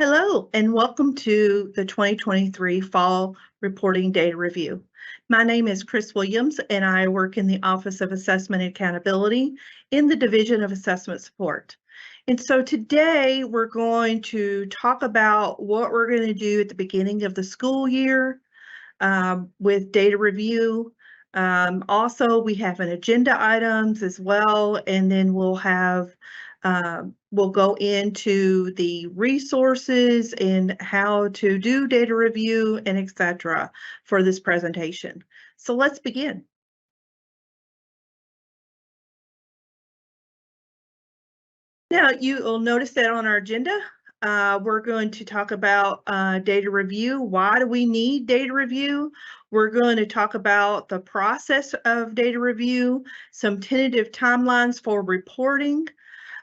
Hello, and welcome to the 2023 Fall Reporting Data Review. My name is Chris Williams, and I work in the Office of Assessment and Accountability in the Division of Assessment Support. And so today we're going to talk about what we're going to do at the beginning of the school year with data review. Also, we have an agenda items as well, and then we'll go into the resources and how to do data review and etc. for this presentation. So let's begin. Now, you'll notice that on our agenda, we're going to talk about data review. Why do we need data review? We're going to talk about the process of data review, some tentative timelines for reporting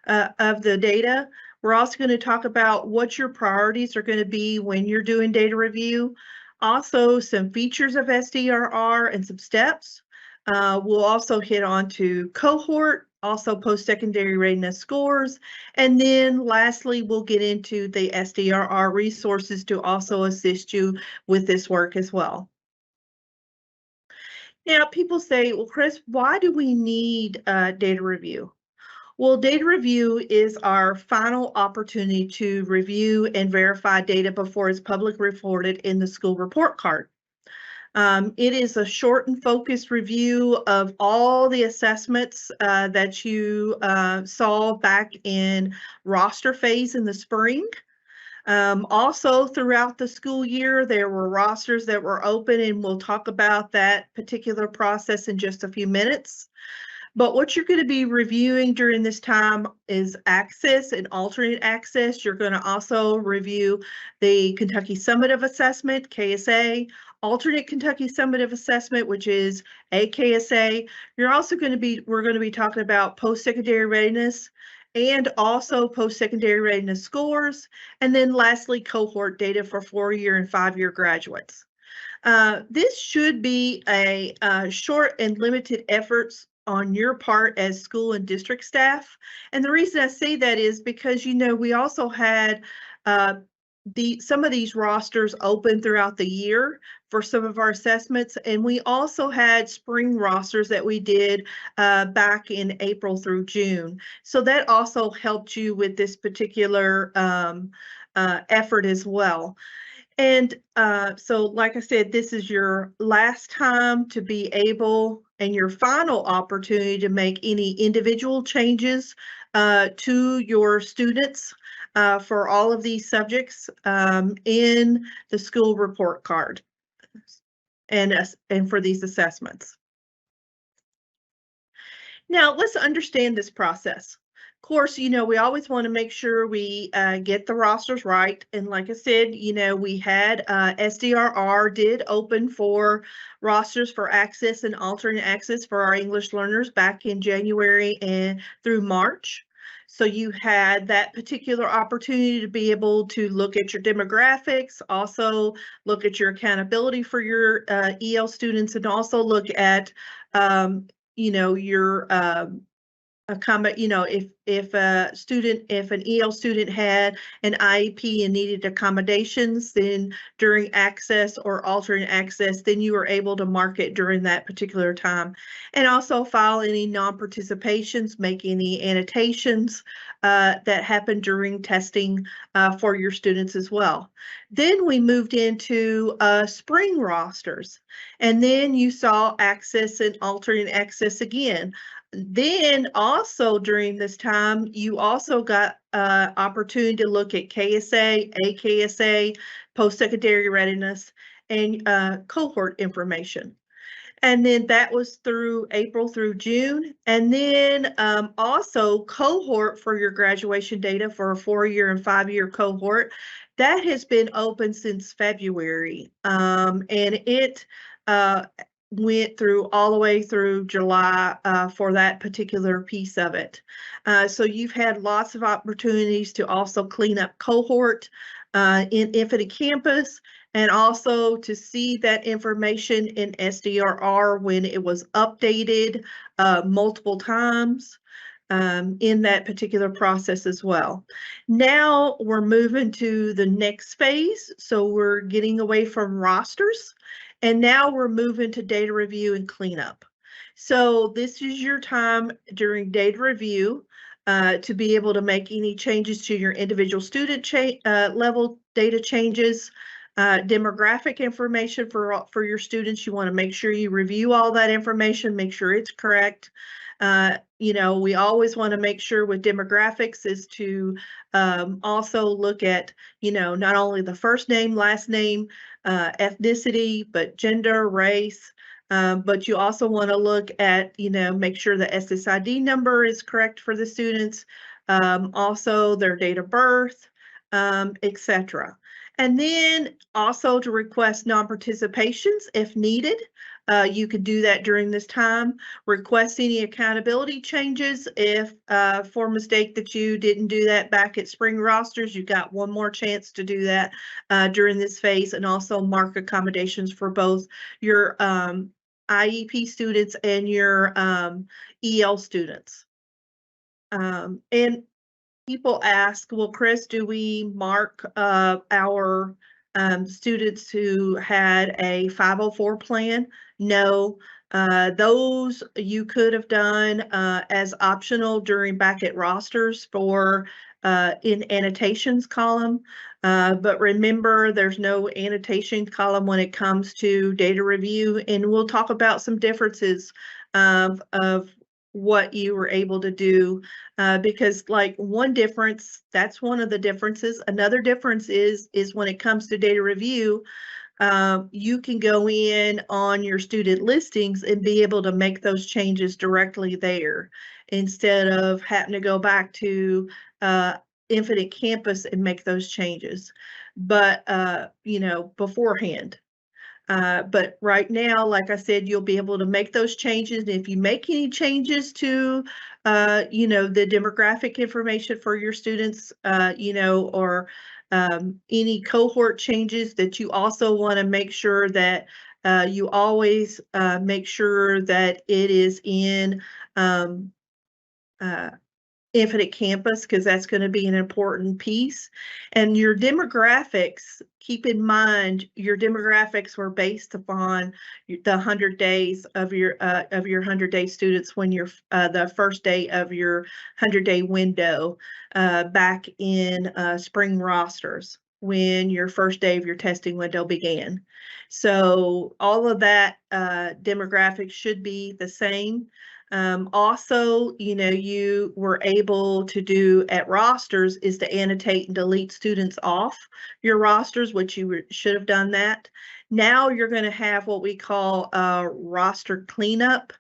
of the data. We're also going to talk about what your priorities are going to be when you're doing data review. Also, some features of SDRR and some steps. We'll also hit on to cohort, also post-secondary readiness scores. And then lastly, we'll get into the SDRR resources to also assist you with this work as well. Now, people say, well, Chris, why do we need data review? Well, data review is our final opportunity to review and verify data before it's publicly reported in the school report card. It is a short and focused review of all the assessments that you saw back in roster phase in the spring. Also, throughout the school year, there were rosters that were open, and we'll talk about that particular process in just a few minutes. But what you're going to be reviewing during this time is access and alternate access. You're going to also review the Kentucky Summative Assessment, KSA, alternate Kentucky Summative Assessment, which is AKSA. We're going to be talking about post-secondary readiness and also post-secondary readiness scores. And then lastly, cohort data for 4-year and 5-year graduates. This should be a short and limited efforts on your part as school and district staff. And the reason I say that is because, you know, we also had some of these rosters open throughout the year for some of our assessments. And we also had spring rosters that we did back in April through June. So that also helped you with this particular effort as well. And so, like I said, this is your last time to be able and your final opportunity to make any individual changes to your students for all of these subjects in the school report card and for these assessments. Now, let's understand this process. Of course, you know, we always want to make sure we get the rosters right. And like I said, you know, we had SDRR did open for rosters for access and alternate access for our English learners back in January and through March. So you had that particular opportunity to be able to look at your demographics, also look at your accountability for your EL students, and also look at, you know, your you know, if an EL student had an IEP and needed accommodations, then during access or alternate access, then you were able to mark it during that particular time, and also file any non-participations, make any annotations that happened during testing for your students as well. Then we moved into spring rosters, and then you saw access and alternate access again. Then also during this time, you also got opportunity to look at KSA, AKSA, post-secondary readiness, and cohort information. And then that was through April through June. And then also cohort for your graduation data for a 4-year and 5-year cohort. That has been open since February. And it went through all the way through July for that particular piece of it. So you've had lots of opportunities to also clean up cohort in Infinite Campus, and also to see that information in SDRR when it was updated multiple times. in that particular process as well. Now we're moving to the next phase. So we're getting away from rosters, and now we're moving to data review and cleanup. So this is your time during data review to be able to make any changes to your individual student level data changes, demographic information for your students. You want to make sure you review all that information, make sure it's correct. You know, we always want to make sure with demographics is to also look at, you know, not only the first name, last name, ethnicity, but gender, race. But you also want to look at, you know, make sure the SSID number is correct for the students, also their date of birth, etc. And then also to request non-participations if needed. You could do that during this time. Request any accountability changes if for mistake that you didn't do that back at spring rosters. You got one more chance to do that during this phase, and also mark accommodations for both your IEP students and your EL students. And people ask, well, Chris, do we mark our students who had a 504 plan? No, those you could have done as optional during back at rosters for in annotations column. But remember, there's no annotation column when it comes to data review, and we'll talk about some differences of what you were able to do because like one difference, that's one of the differences. Another difference is when it comes to data review, you can go in on your student listings and be able to make those changes directly there instead of having to go back to Infinite Campus and make those changes. But, you know, beforehand. But right now, like I said, you'll be able to make those changes. And if you make any changes to, you know, the demographic information for your students, you know, or any cohort changes that you also want to make sure that you always make sure that it is in Infinite Campus, because that's going to be an important piece. And your demographics, keep in mind, your demographics were based upon the 100 days of your 100-day students when you're the first day of your 100-day window back in spring rosters when your first day of your testing window began. So all of that demographics should be the same. Also, you know, you were able to do at rosters is to annotate and delete students off your rosters, which you should have done that. Now you're going to have what we call a roster cleanup.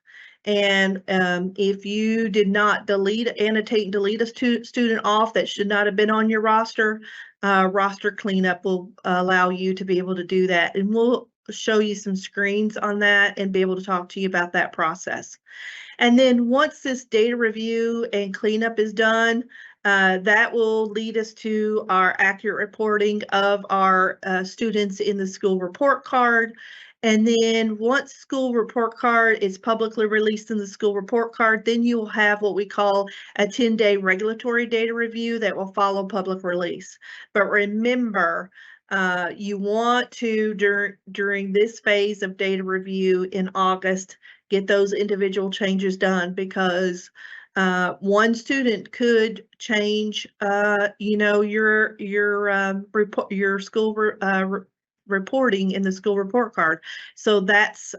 And if you did not annotate and delete a student off that should not have been on your roster, roster cleanup will allow you to be able to do that. And we'll show you some screens on that and be able to talk to you about that process. And then once this data review and cleanup is done, that will lead us to our accurate reporting of our students in the school report card. And then once school report card is publicly released in the school report card, then you will have what we call a 10-day regulatory data review that will follow public release. But remember, you want to, during this phase of data review in August, get those individual changes done, because one student could change, you know, your school reporting in the school report card. So that's,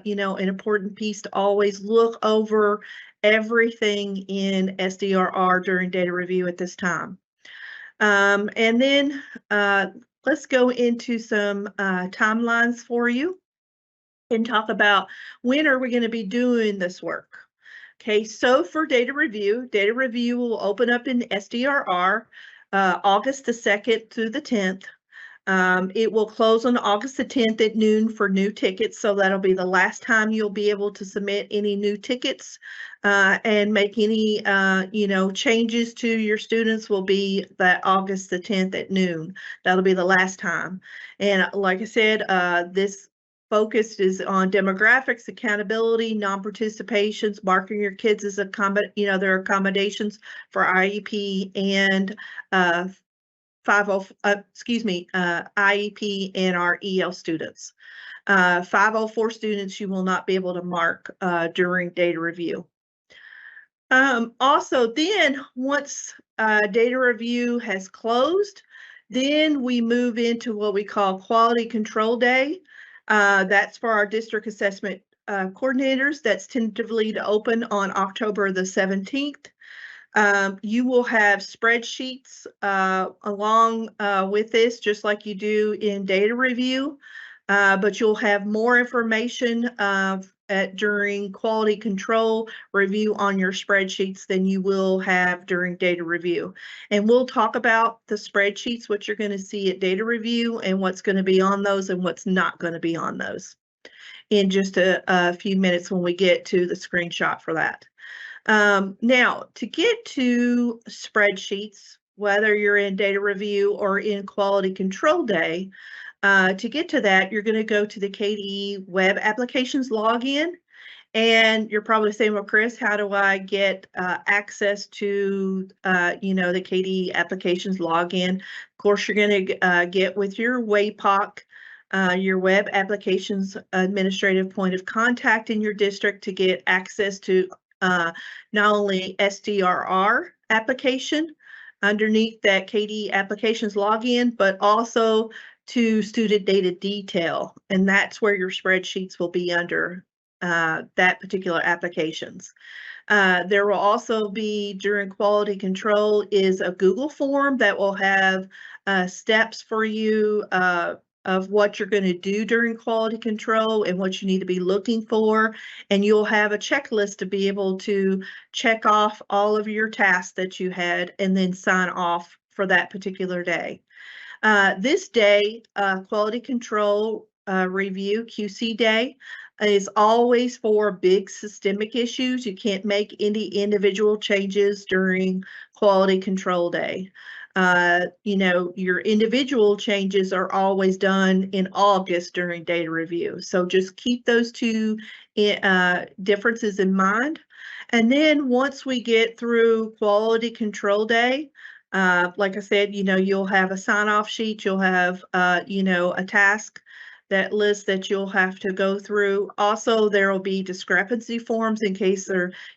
you know, an important piece to always look over everything in SDRR during data review at this time. And then let's go into some timelines for you and talk about when are we going to be doing this work. Okay, so for data review will open up in SDRR August the 2nd through the 10th. It will close on August the 10th at noon for new tickets, so that'll be the last time you'll be able to submit any new tickets and make any you know, changes to your students will be that August the 10th at noon. That'll be the last time. And like I said, this focus is on demographics, accountability, non-participations, marking your kids as their accommodations for IEP and IEP and our EL students. 504 students you will not be able to mark during data review. Also, then once data review has closed, then we move into what we call Quality Control Day. That's for our district assessment coordinators. That's tentatively to open on October the 17th. You will have spreadsheets along with this, just like you do in data review, but you'll have more information during quality control review on your spreadsheets than you will have during data review. And we'll talk about the spreadsheets, what you're going to see at data review and what's going to be on those and what's not going to be on those in just a few minutes when we get to the screenshot for that. Now, to get to spreadsheets, whether you're in data review or in quality control day, to get to that, you're going to go to the KDE web applications login. And you're probably saying, well, Chris, how do I get access to, the KDE applications login? Of course, you're going to get with your WAPOC, your web applications administrative point of contact in your district to get access to not only SDRR application underneath that KDE applications login, but also to student data detail. And that's where your spreadsheets will be under that particular applications. There will also be, during quality control, is a Google form that will have steps for you of what you're going to do during quality control and what you need to be looking for. And you'll have a checklist to be able to check off all of your tasks that you had and then sign off for that particular day. This day, quality control review, QC day, is always for big systemic issues. You can't make any individual changes during quality control day. Your individual changes are always done in August during data review. So just keep those two differences in mind. And then once we get through quality control day, like I said, you'll have a sign-off sheet, you'll have, a task that list that you'll have to go through. Also, there will be discrepancy forms in case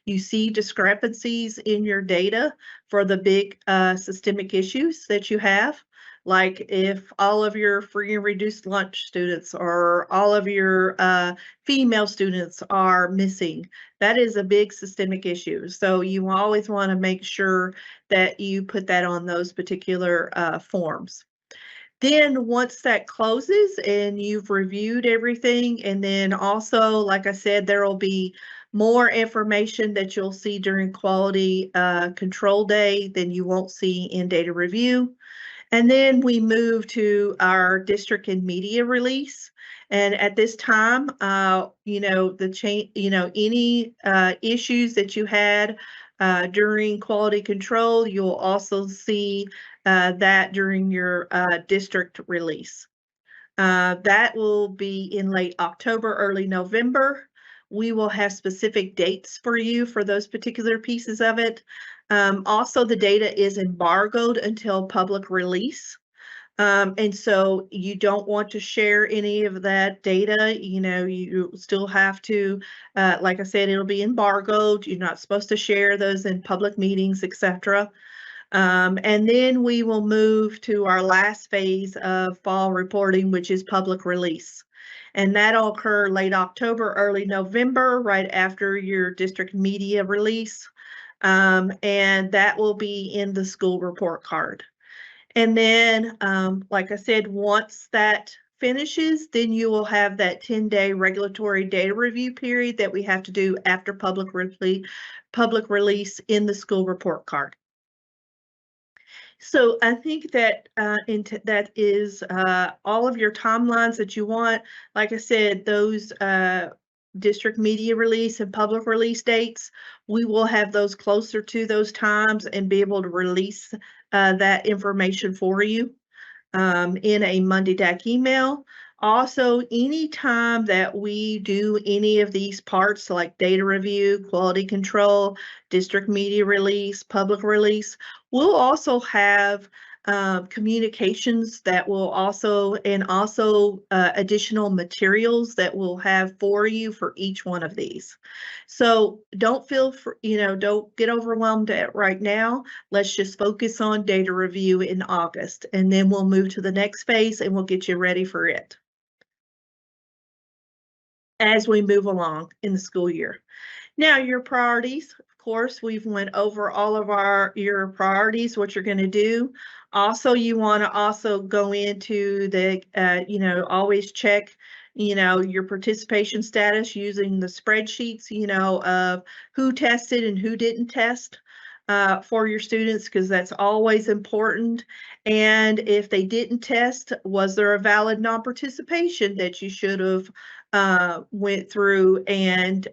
you see discrepancies in your data for the big systemic issues that you have. Like if all of your free and reduced lunch students or all of your female students are missing, that is a big systemic issue. So you always want to make sure that you put that on those particular forms. Then once that closes and you've reviewed everything, and then also, like I said, there will be more information that you'll see during quality control day than you won't see in data review. And then we move to our district and media release. And at this time, any issues that you had during quality control, you'll also see that during your district release. That will be in late October, early November. We will have specific dates for you for those particular pieces of it. Also, the data is embargoed until public release. And so you don't want to share any of that data. You still have to, like I said, it'll be embargoed. You're not supposed to share those in public meetings, etc. And then we will move to our last phase of fall reporting, which is public release. And that'll occur late October, early November, right after your district media release. And that will be in the school report card. And then, like I said, once that finishes, then you will have that 10-day regulatory data review period that we have to do after public release in the school report card. So I think that that is all of your timelines that you want. Like I said, those district media release and public release dates, we will have those closer to those times and be able to release that information for you in a Monday DAC email. Also, anytime that we do any of these parts like data review, quality control, district media release, public release, we'll also have communications that will also, and also additional materials that we'll have for you for each one of these. So don't feel, don't get overwhelmed right now. Let's just focus on data review in August, and then we'll move to the next phase and we'll get you ready for it as we move along in the school year. Now, your priorities, of course, we've went over all of your priorities, what you're going to do. Also, you want to also go into the, always check, your participation status using the spreadsheets, of who tested and who didn't test for your students, because that's always important. And if they didn't test, was there a valid non-participation that you should have went through and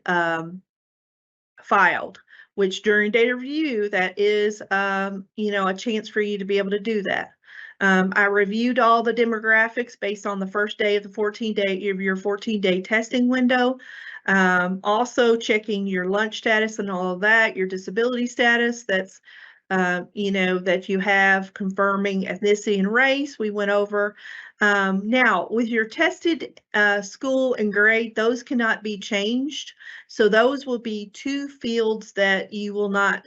filed, which during data review, that is, a chance for you to be able to do that. I reviewed all the demographics based on the first day of the 14-day of your 14-day testing window. Also checking your lunch status and all of that, your disability status, that's, that you have, confirming ethnicity and race, we went over. Now, with your tested school and grade, those cannot be changed. So those will be two fields that you will not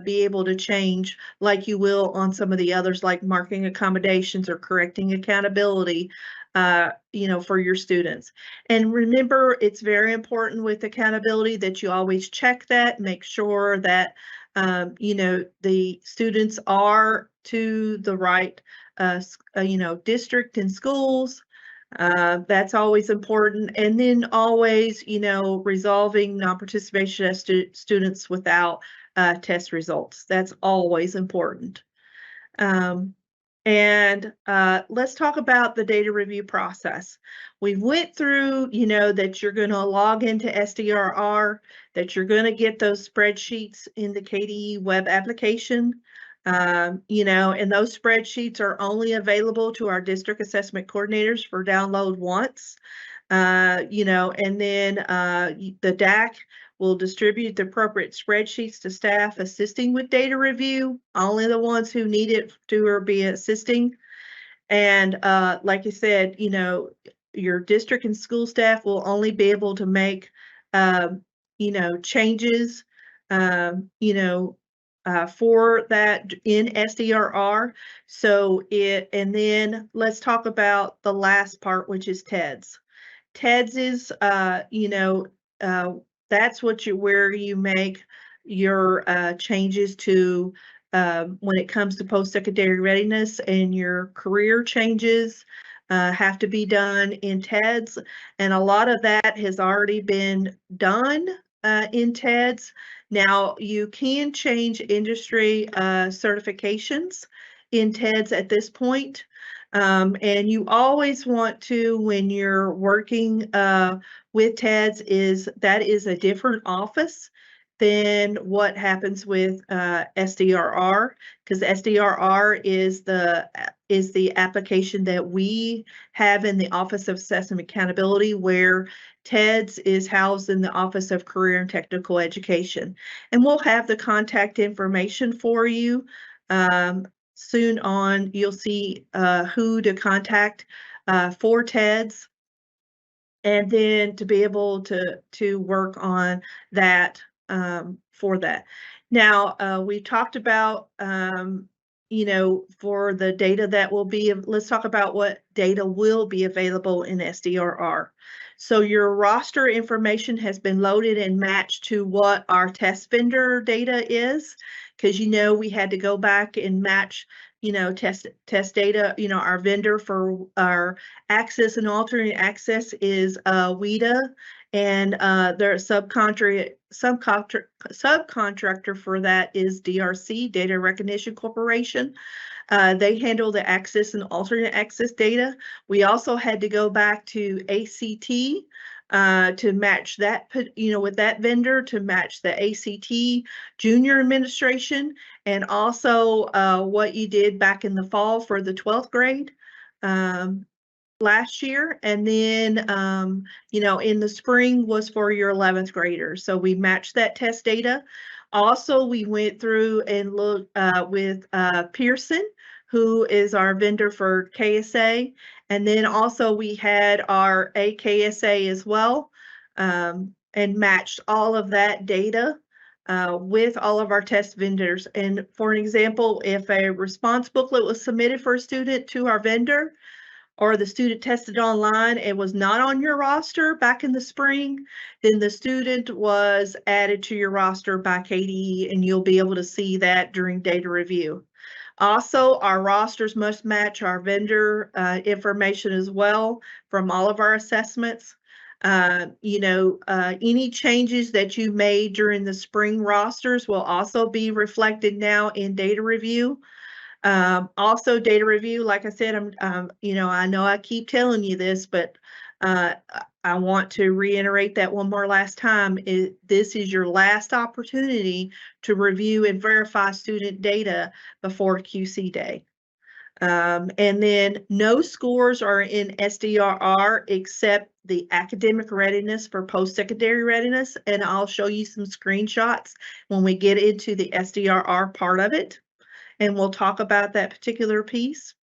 be able to change like you will on some of the others, like marking accommodations or correcting accountability, for your students. And remember, it's very important with accountability that you always check that, make sure that, the students are to the right, district and schools. That's always important. And then always, resolving non-participation as students without test results. That's always important. And let's talk about the data review process. We went through, that you're going to log into SDRR, that you're going to get those spreadsheets in the KDE web application. And those spreadsheets are only available to our district assessment coordinators for download once. And then the DAC will distribute the appropriate spreadsheets to staff assisting with data review, only the ones who need it to or be assisting. And like I said, your district and school staff will only be able to make, changes, for that in SDRR. So and then let's talk about the last part, which is TEDS. TEDS is, that's where you make your changes to when it comes to post-secondary readiness, and your career changes have to be done in TEDS. And a lot of that has already been done in TEDS. Now, you can change industry certifications in TEDS at this point. And you always want to, when you're working with TEDS, that is a different office than what happens with SDRR, because SDRR is the application that we have in the Office of Assessment Accountability, where TEDS is housed in the Office of Career and Technical Education. And we'll have the contact information for you. Soon on, you'll see who to contact for TEDS, and then to be able to work on that for that. Now, we talked about, for the data that will be, let's talk about what data will be available in SDRR. So your roster information has been loaded and matched to what our test vendor data is, because we had to go back and match, test data. Our vendor for our access and alternate access is WIDA, and their subcontractor for that is DRC, Data Recognition Corporation. They handle the access and alternate access data. We also had to go back to ACT to match that, with that vendor, to match the ACT junior administration, and also what you did back in the fall for the 12th grade. last year, and then in the spring was for your 11th graders. So we matched that test data. Also, we went through and looked with Pearson, who is our vendor for KSA, and then also we had our AKSA as well, and matched all of that data with all of our test vendors. And for an example, if a response booklet was submitted for a student to our vendor, or the student tested online and was not on your roster back in the spring, then the student was added to your roster by KDE, and you'll be able to see that during data review. Also, our rosters must match our vendor information as well from all of our assessments. Any changes that you made during the spring rosters will also be reflected now in data review. Also, data review, like I said, I know I keep telling you this, but I want to reiterate that one more last time. This is your last opportunity to review and verify student data before QC Day. And then no scores are in SDRR except the academic readiness for post-secondary readiness. And I'll show you some screenshots when we get into the SDRR part of it. And we'll talk about that particular piece.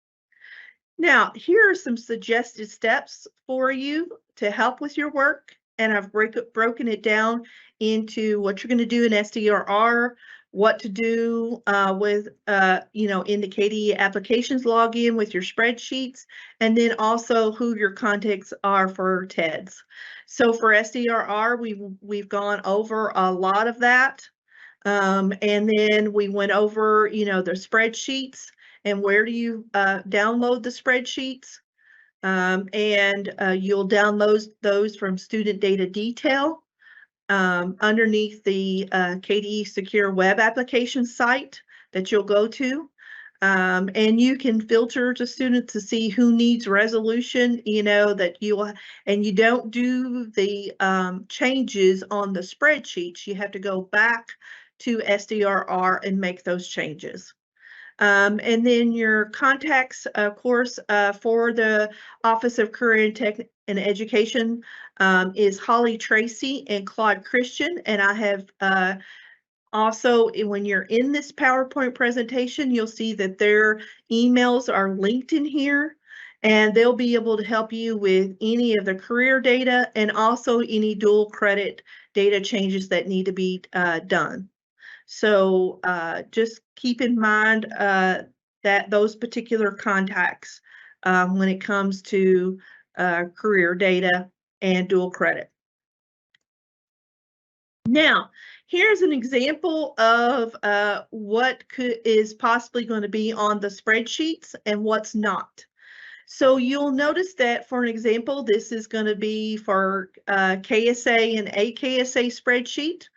Now, here are some suggested steps for you to help with your work. And I've broken it down into what you're going to do in SDRR, what to do with, in the KDE applications login with your spreadsheets, and then also who your contacts are for TEDS. So for SDRR, we've gone over a lot of that. And then we went over, the spreadsheets and where do you download the spreadsheets. And you'll download those from Student Data Detail underneath the KDE Secure Web Application site that you'll go to. And you can filter to students to see who needs resolution, and you don't do the changes on the spreadsheets. You have to go back to SDRR and make those changes. And then your contacts, of course, for the Office of Career and Tech and Education is Holly Tracy and Claude Christian. And I have also, when you're in this PowerPoint presentation, you'll see that their emails are linked in here, and they'll be able to help you with any of the career data and also any dual credit data changes that need to be done. So just keep in mind that those particular contacts when it comes to career data and dual credit. Now, here's an example of what is possibly going to be on the spreadsheets and what's not. So you'll notice that, for an example, this is going to be for KSA and AKSA spreadsheet.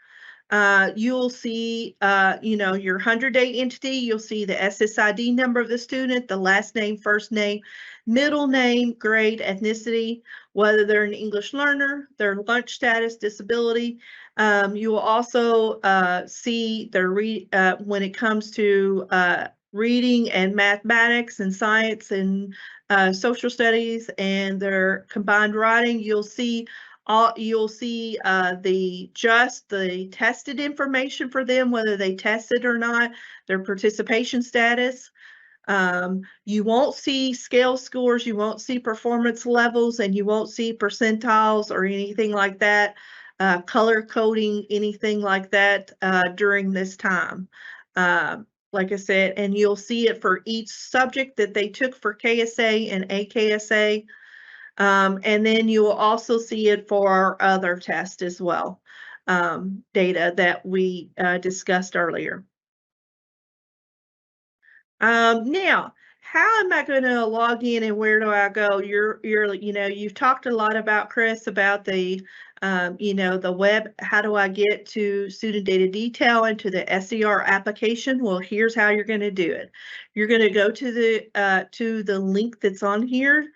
You'll see, your 100-day entity. You'll see the SSID number of the student, the last name, first name, middle name, grade, ethnicity, whether they're an English learner, their lunch status, disability. You will also see when it comes to reading and mathematics and science and social studies and their combined writing. You'll see the tested information for them, whether they tested or not, their participation status. You won't see scale scores, you won't see performance levels, and you won't see percentiles or anything like that, color coding, anything like that during this time. Like I said, and you'll see it for each subject that they took for KSA and AKSA. And then you will also see it for our other tests as well, data that we discussed earlier. Now, how am I going to log in and where do I go? You've talked a lot about, Chris, about the web. How do I get to Student Data Detail and to the SCR application? Well, here's how you're going to do it. You're going to go to the link that's on here.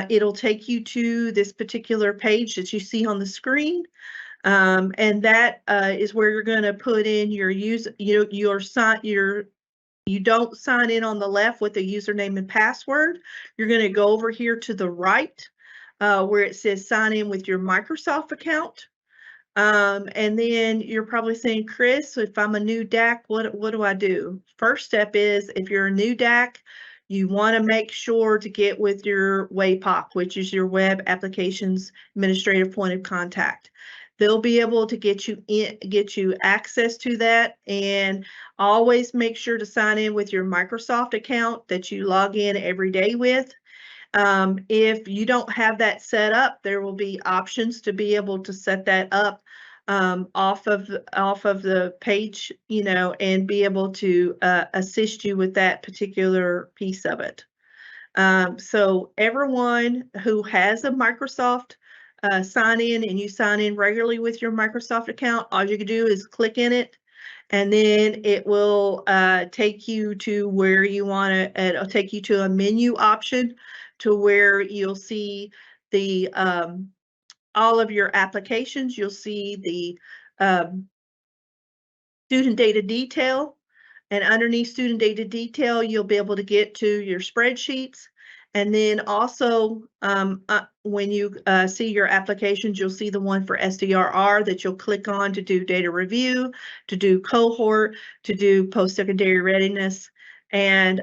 It'll take you to this particular page that you see on the screen. And that is where you're going to put in your you don't sign in on the left with the username and password. You're going to go over here to the right where it says sign in with your Microsoft account. And then you're probably saying, Chris, if I'm a new DAC, what do I do? First step is, if you're a new DAC, you want to make sure to get with your WAPOC, which is your Web Applications Administrative Point of Contact. They'll be able to get you access to that, and always make sure to sign in with your Microsoft account that you log in every day with. If you don't have that set up, there will be options to be able to set that up off of the page, and be able to assist you with that particular piece of it. So everyone who has a Microsoft sign in, and you sign in regularly with your Microsoft account, all you can do is click in it, and then it will take you to where you want to. It'll take you to a menu option to where you'll see the all of your applications. You'll see the student data detail, and underneath student data detail, you'll be able to get to your spreadsheets. And then also, when you see your applications, you'll see the one for SDRR that you'll click on to do data review, to do cohort, to do post-secondary readiness, and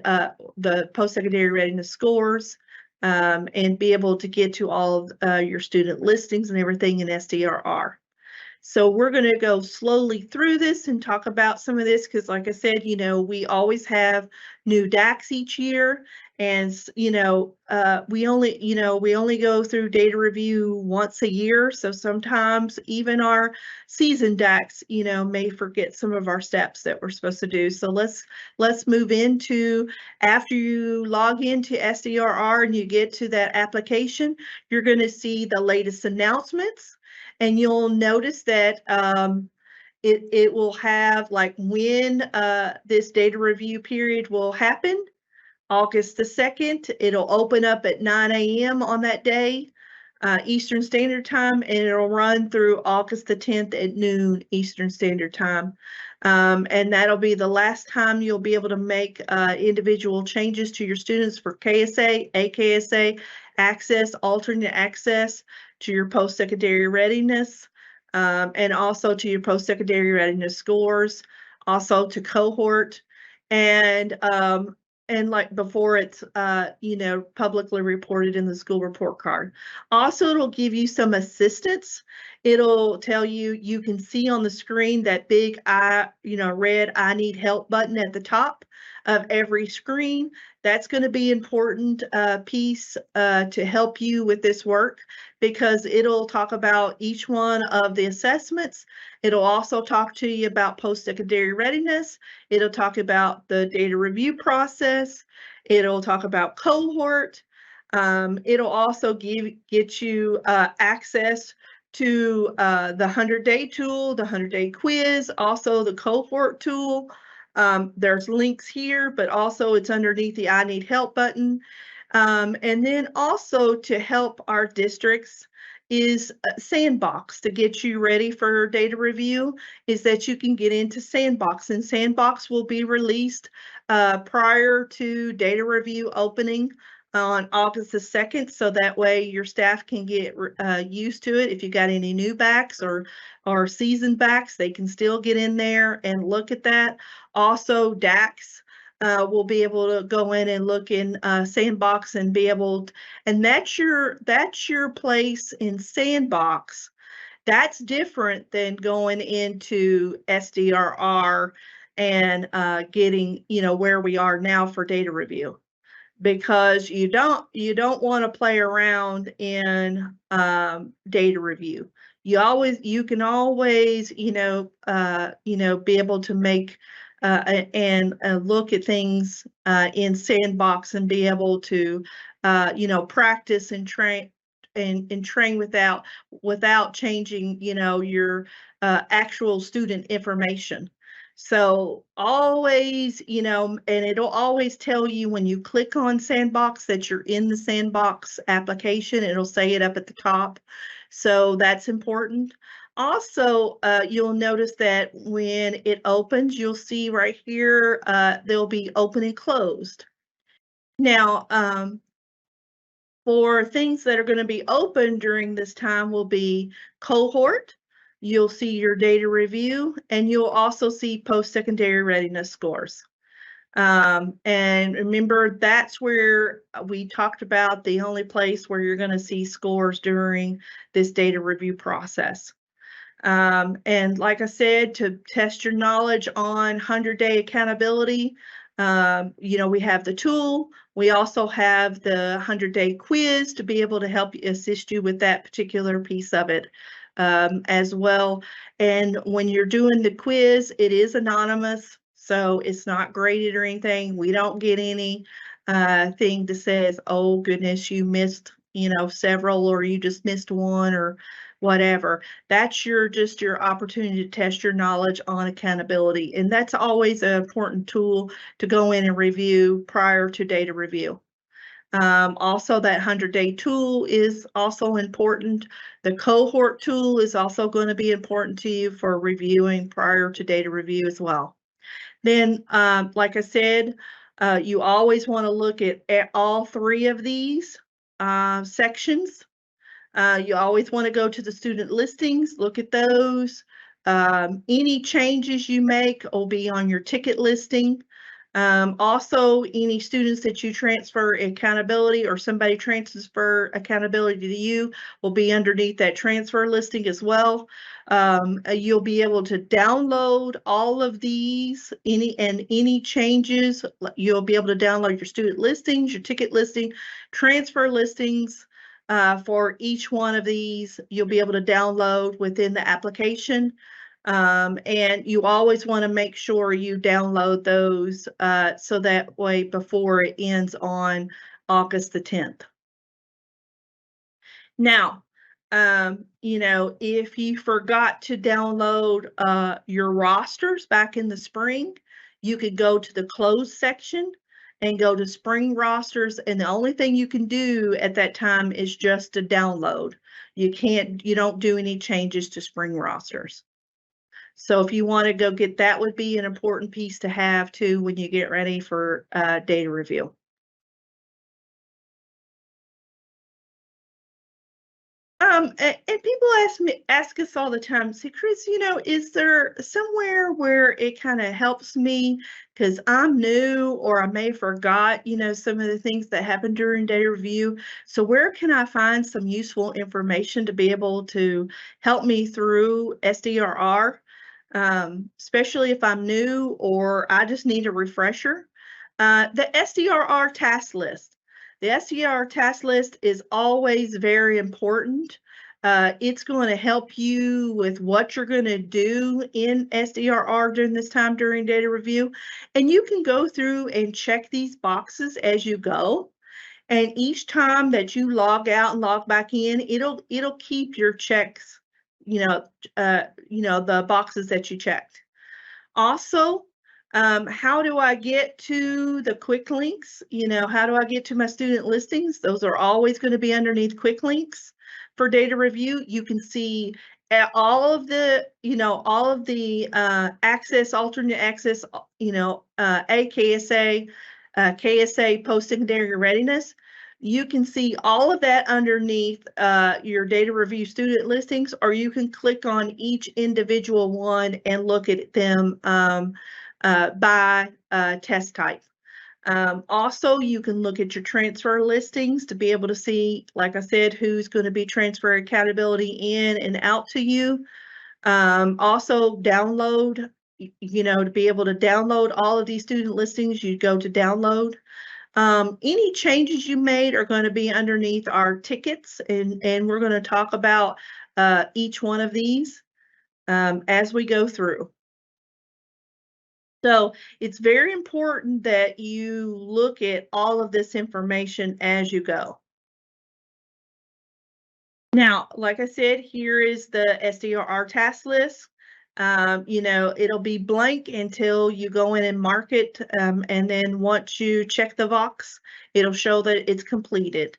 the post-secondary readiness scores, and be able to get to all of your student listings and everything in SDRR. So we're going to go slowly through this and talk about some of this, because like I said, we always have new DACs each year, and we only go through data review once a year. So sometimes even our seasoned DACs, may forget some of our steps that we're supposed to do. So let's move into, after you log into SDRR and you get to that application, you're going to see the latest announcements. And you'll notice that it will have like when this data review period will happen. August the 2nd, it'll open up at 9 a.m. on that day, Eastern Standard Time, and it'll run through August the 10th at noon Eastern Standard Time. And that'll be the last time you'll be able to make individual changes to your students for KSA, AKSA, access, alternate access to your post-secondary readiness, and also to your post-secondary readiness scores, also to cohort, and like before it's publicly reported in the school report card. Also, it'll give you some assistance. It'll tell you, you can see on the screen that big red I need help button at the top of every screen. That's going to be important piece to help you with this work, because it'll talk about each one of the assessments. It'll also talk to you about post-secondary readiness. It'll talk about the data review process. It'll talk about cohort. It'll also get you access to the 100-day tool, the 100-day quiz, also the cohort tool. There's links here, but also it's underneath the I need help button. And then also to help our districts is Sandbox, to get you ready for data review, is that you can get into Sandbox, and Sandbox will be released prior to data review opening on August the 2nd, so that way your staff can get used to it. If you got any new backs or seasoned backs, they can still get in there and look at that. Also, DACs will be able to go in and look in Sandbox and be able to, and that's your place in Sandbox. That's different than going into SDRR and getting where we are now for data review, because you don't want to play around in data review. You can always be able to make and look at things in Sandbox and be able to practice and train without changing your actual student information. So always, and it'll always tell you when you click on Sandbox that you're in the Sandbox application. It'll say it up at the top. So that's important. Also, you'll notice that when it opens, you'll see right here, they'll be open and closed. Now, for things that are going to be open during this time will be cohort, you'll see your data review, and you'll also see post-secondary readiness scores. And remember, that's where we talked about the only place where you're going to see scores during this data review process. And like I said, to test your knowledge on 100-day accountability, we have the tool. We also have the 100-day quiz to be able to help assist you with that particular piece of it as well. And when you're doing the quiz, it is anonymous, so it's not graded or anything. We don't get any thing that says, oh goodness, you missed, several, or you just missed one, or whatever. That's just your opportunity to test your knowledge on accountability. And that's always an important tool to go in and review prior to data review. Also, that 100-day tool is also important. The cohort tool is also going to be important to you for reviewing prior to data review as well. Then, like I said, you always want to look at all three of these sections. You always want to go to the student listings, look at those. Any changes you make will be on your ticket listing. Also, any students that you transfer accountability or somebody transfer accountability to you will be underneath that transfer listing as well. You'll be able to download all of these, any changes. You'll be able to download your student listings, your ticket listing, transfer listings. For each one of these, you'll be able to download within the application. And you always want to make sure you download those so that way before it ends on August the 10th. Now, if you forgot to download your rosters back in the spring, you could go to the closed section and go to spring rosters, and the only thing you can do at that time is just to download. You don't do any changes to spring rosters. So if you want to go get that, would be an important piece to have too when you get ready for data review. And people ask us all the time, say, Chris, is there somewhere where it kind of helps me because I'm new or I may have forgot, some of the things that happened during data review. So where can I find some useful information to be able to help me through SDRR, especially if I'm new or I just need a refresher? The SDRR task list. The SDR task list is always very important. It's going to help you with what you're going to do in SDRR during this time during data review. And you can go through and check these boxes as you go. And each time that you log out and log back in, it'll keep your checks, the boxes that you checked. Also, how do I get to the quick links? How do I get to my student listings? Those are always going to be underneath quick links. For data review, you can see all of the access, alternate access, AKSA, KSA, post-secondary readiness. You can see all of that underneath your data review student listings, or you can click on each individual one and look at them by test type. Also, you can look at your transfer listings to be able to see, like I said, who's going to be transfer accountability in and out to you. Also, download, to be able to download all of these student listings, you go to download. Any changes you made are going to be underneath our tickets, and we're going to talk about each one of these as we go through. So it's very important that you look at all of this information as you go. Now, like I said, here is the SDRR task list. It'll be blank until you go in and mark it. And then once you check the box, it'll show that it's completed.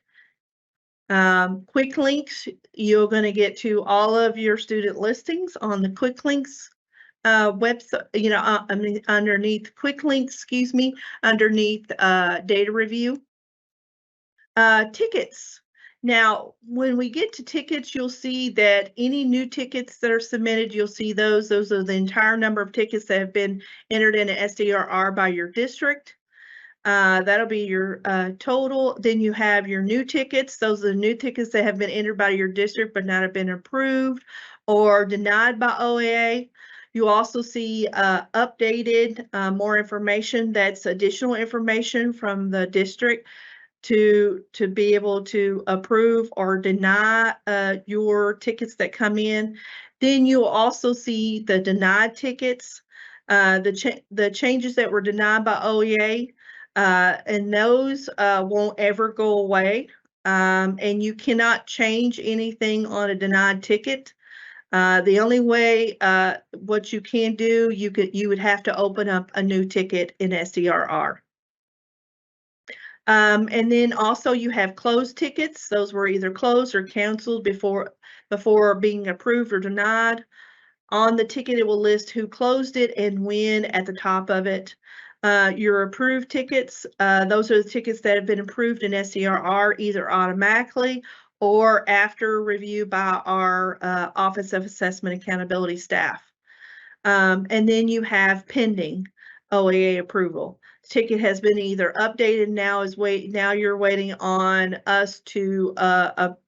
Quick links, you're going to get to all of your student listings on the quick links website, I mean, underneath quick links, excuse me, underneath data review. Tickets. Now, when we get to tickets, you'll see that any new tickets that are submitted, you'll see those. Those are the entire number of tickets that have been entered in an SDRR by your district. That'll be your total. Then you have your new tickets. Those are the new tickets that have been entered by your district but not have been approved or denied by OAA. You also see updated more information. That's additional information from the district to be able to approve or deny your tickets that come in. Then you'll also see the denied tickets, the changes that were denied by OEA, and those won't ever go away. And you cannot change anything on a denied ticket. The only way what you can do, you would have to open up a new ticket in SDRR. And then also you have closed tickets. Those were either closed or canceled before being approved or denied. On the ticket, it will list who closed it and when at the top of it. Your approved tickets, those are the tickets that have been approved in SDRR either automatically or after review by our Office of Assessment Accountability staff. And then you have pending OAA approval. Ticket has been either updated, now you're waiting on us to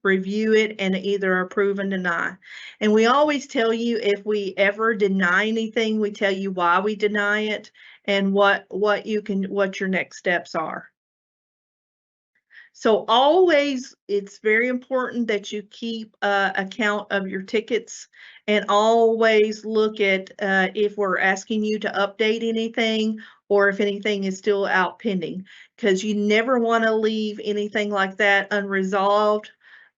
review it and either approve and deny. And we always tell you if we ever deny anything, we tell you why we deny it and what your next steps are. So always, it's very important that you keep account of your tickets and always look at if we're asking you to update anything or if anything is still out pending, because you never want to leave anything like that unresolved.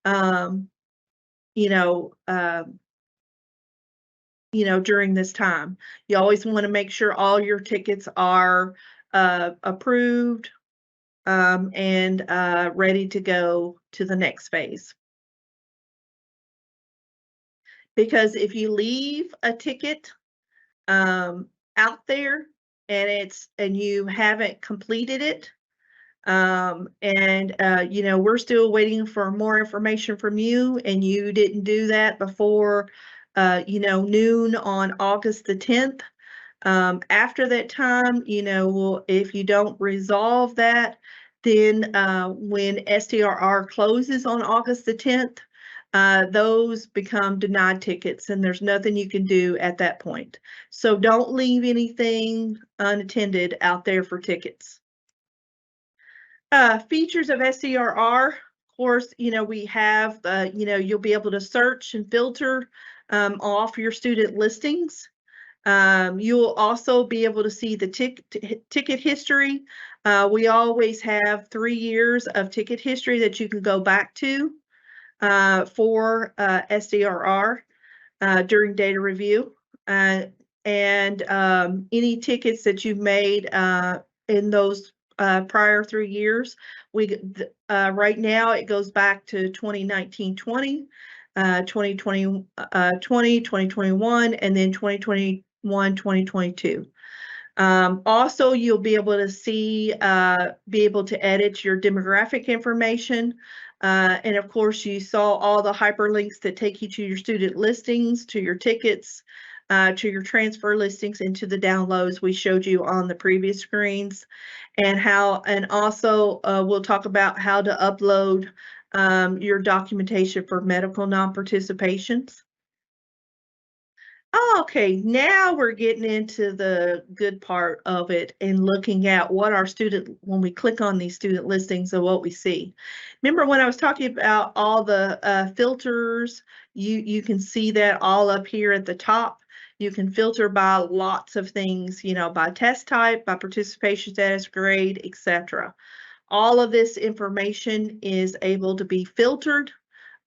During this time, you always want to make sure all your tickets are approved and ready to go to the next phase. Because if you leave a ticket out there and you haven't completed it, we're still waiting for more information from you, and you didn't do that before noon on August the 10th. After that time, if you don't resolve that, then when SDRR closes on August the 10th, those become denied tickets and there's nothing you can do at that point. So don't leave anything unattended out there for tickets. Features of SDRR, of course, we have, you'll be able to search and filter off your student listings. You'll also be able to see the ticket history. We always have 3 years of ticket history that you can go back to for SDRR during data review. And any tickets that you've made in those prior 3 years, right now it goes back to 2019-20, 2020-20, 2021, and then 2021-2022. Also, you'll be able to see, be able to edit your demographic information. And of course, you saw all the hyperlinks that take you to your student listings, to your tickets, to your transfer listings, and to the downloads we showed you on the previous screens. And also we'll talk about how to upload your documentation for medical non-participations. Okay, now we're getting into the good part of it and looking at what our when we click on these student listings and what we see. Remember when I was talking about all the filters, you can see that all up here at the top. You can filter by lots of things, by test type, by participation status, grade, etc. All of this information is able to be filtered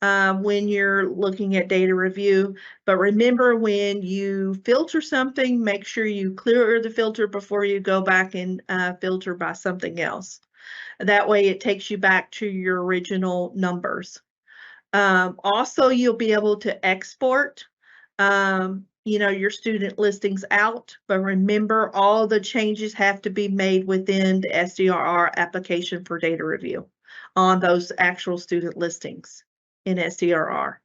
when you're looking at data review. But remember, when you filter something, make sure you clear the filter before you go back and filter by something else. That way it takes you back to your original numbers. Also, you'll be able to export, your student listings out, but remember all the changes have to be made within the SDRR application for data review on those actual student listings in SDRR.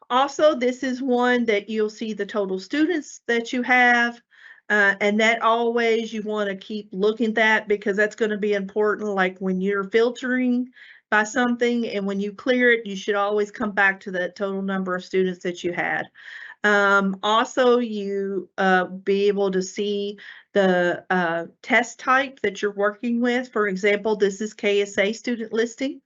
Also, this is one that you'll see the total students that you have, and that always you want to keep looking at that because that's going to be important. Like when you're filtering by something and when you clear it, you should always come back to the total number of students that you had. Also, you be able to see the test type that you're working with. For example, this is KSA student listing.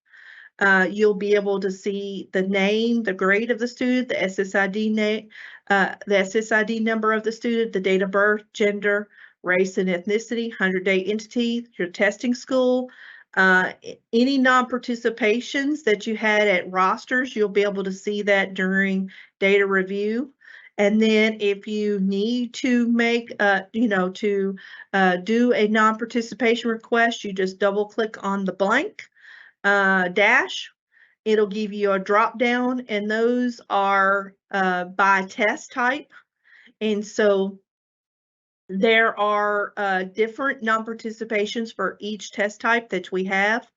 You'll be able to see the name, the grade of the student, the SSID name, the SSID number of the student, the date of birth, gender, race and ethnicity, 100-day entity, your testing school, any non-participations that you had at rosters, you'll be able to see that during data review. And then if you need to make, do a non-participation request, you just double click on the blank dash. It'll give you a drop down, and those are by test type. And so there are different non-participations for each test type that we have,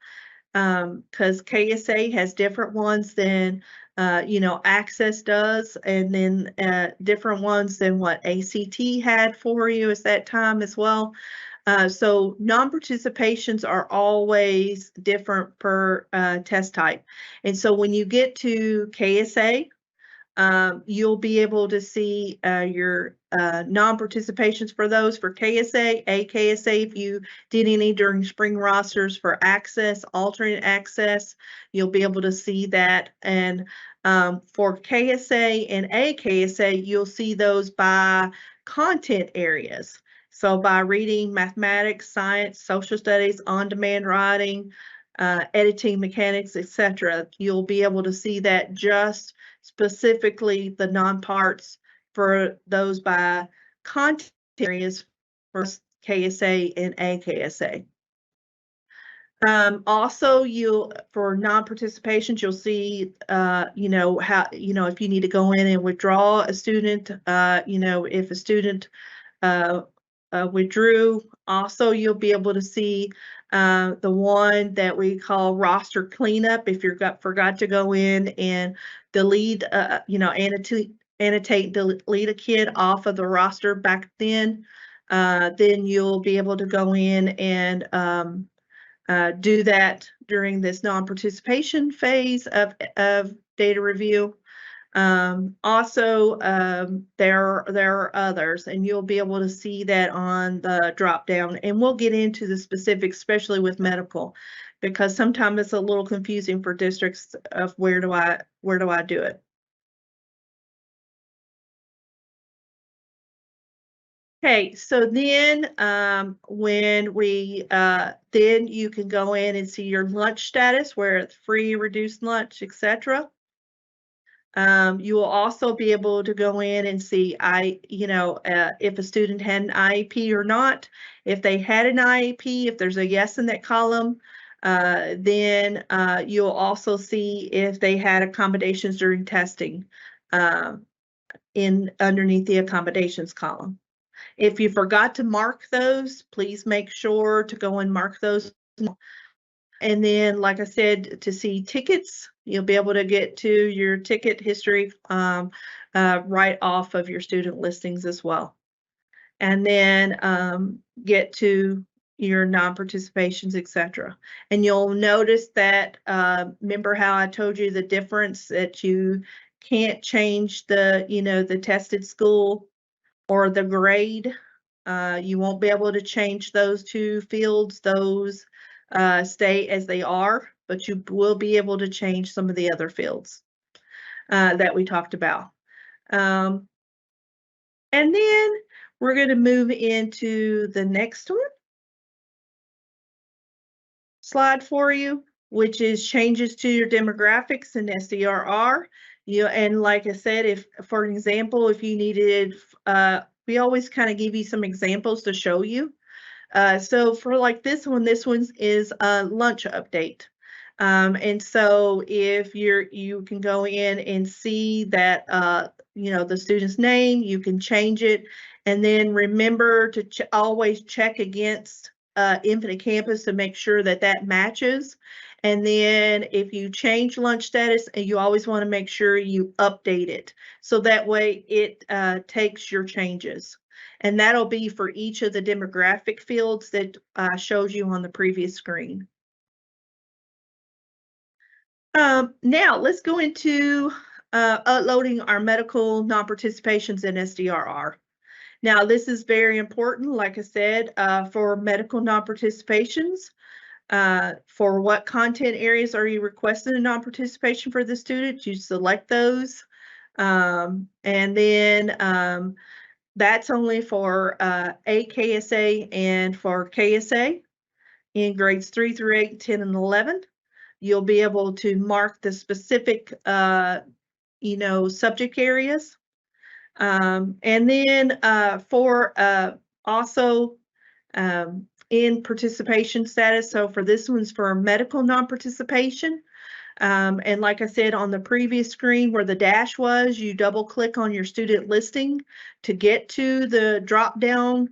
because KSA has different ones than Access does, and then different ones than what ACT had for you at that time as well. So non-participations are always different per test type. And so when you get to KSA, you'll be able to see your non-participations for those for KSA, AKSA, if you did any during spring rosters for Access, alternate Access, you'll be able to see that. And for KSA and AKSA, you'll see those by content areas. So by reading, mathematics, science, social studies, on-demand writing, editing, mechanics, etc., you'll be able to see that just specifically the non-parts for those by content areas for KSA and AKSA. Also, for non-participations, you'll see, how, if you need to go in and withdraw a student, if a student withdrew. Also, you'll be able to see the one that we call roster cleanup. If you forgot to go in and delete, annotate, delete a kid off of the roster back then you'll be able to go in and do that during this non-participation phase of data review. Also, there are others, and you'll be able to see that on the drop down, and we'll get into the specifics, especially with medical, because sometimes it's a little confusing for districts of where do I do it. Okay, so then when we then you can go in and see your lunch status, where it's free, reduced lunch, etc. You will also be able to go in and see if a student had an IEP or not. If they had an IEP, if there's a yes in that column, then you'll also see if they had accommodations during testing underneath the accommodations column. If you forgot to mark those, please make sure to go and mark those. And then, like I said, to see tickets, you'll be able to get to your ticket history right off of your student listings as well. And then get to your non-participations, etc. And you'll notice that, remember how I told you the difference that you can't change the tested school or the grade. You won't be able to change those two fields. Those stay as they are, but you will be able to change some of the other fields that we talked about. And then we're going to move into the next one slide for you, which is changes to your demographics in SDRR. And like I said, if, for example, if you needed, we always kind of give you some examples to show you. So for like this one is a lunch update. And so if you can go in and see that, the student's name, you can change it. And then remember to always check against Infinite Campus to make sure that that matches. And then if you change lunch status, and you always want to make sure you update it. So that way it takes your changes. And that'll be for each of the demographic fields that showed you on the previous screen. Now let's go into uploading our medical non-participations in SDRR. Now this is very important, like I said, for medical non-participations. For what content areas are you requesting a non-participation for the student? You select those. And then that's only for AKSA and for KSA in grades 3 through 8, 10, and 11. You'll be able to mark the specific, subject areas. And then for also in participation status, so for this one's for medical non-participation. And like I said on the previous screen where the dash was, you double click on your student listing to get to the drop down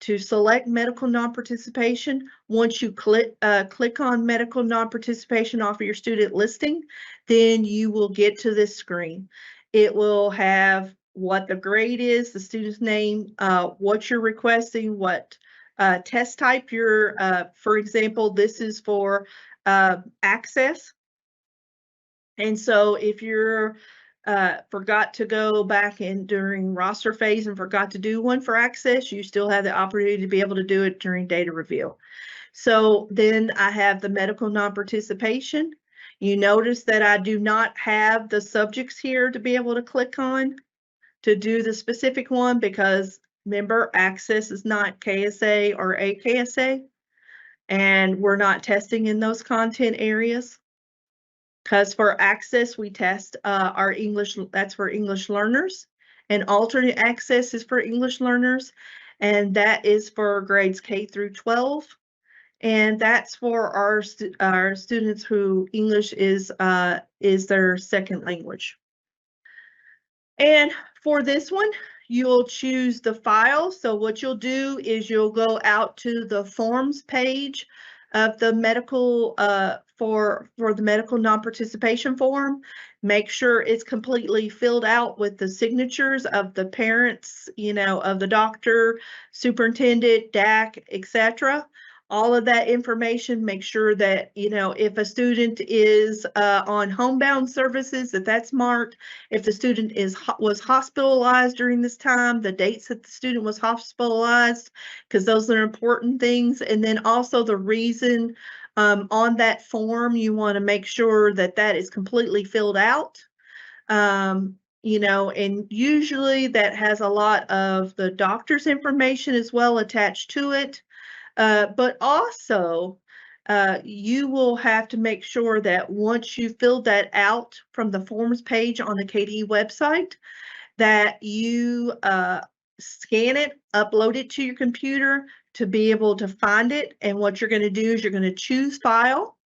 to select medical non-participation. Once you click on medical non-participation off of your student listing, then you will get to this screen. It will have what the grade is, the student's name, what you're requesting, what test type you're, for example, this is for access. And so if you're forgot to go back in during roster phase and forgot to do one for access, you still have the opportunity to be able to do it during data review. So then I have the medical non-participation. You notice that I do not have the subjects here to be able to click on to do the specific one because remember, access is not KSA or AKSA, and we're not testing in those content areas. Because for access, we test our English, that's for English learners, and alternate access is for English learners, and that is for grades K through 12. And that's for our students who English is their second language. And for this one, you'll choose the file. So what you'll do is you'll go out to the forms page of the medical for the medical non-participation form. Make sure it's completely filled out with the signatures of the parents, of the doctor, superintendent, DAC, etc. All of that information. Make sure that if a student is on homebound services, that's marked. If the student was hospitalized during this time, the dates that the student was hospitalized, because those are important things. And then also the reason on that form, you want to make sure that that is completely filled out. And usually that has a lot of the doctor's information as well attached to it. But also, you will have to make sure that once you fill that out from the forms page on the KDE website, that you scan it, upload it to your computer to be able to find it. And what you're going to do is you're going to choose File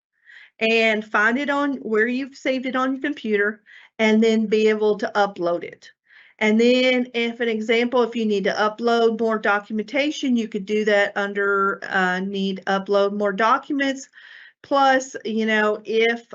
and find it on where you've saved it on your computer, and then be able to upload it. And then if you need to upload more documentation, you could do that under need upload more documents. Plus, if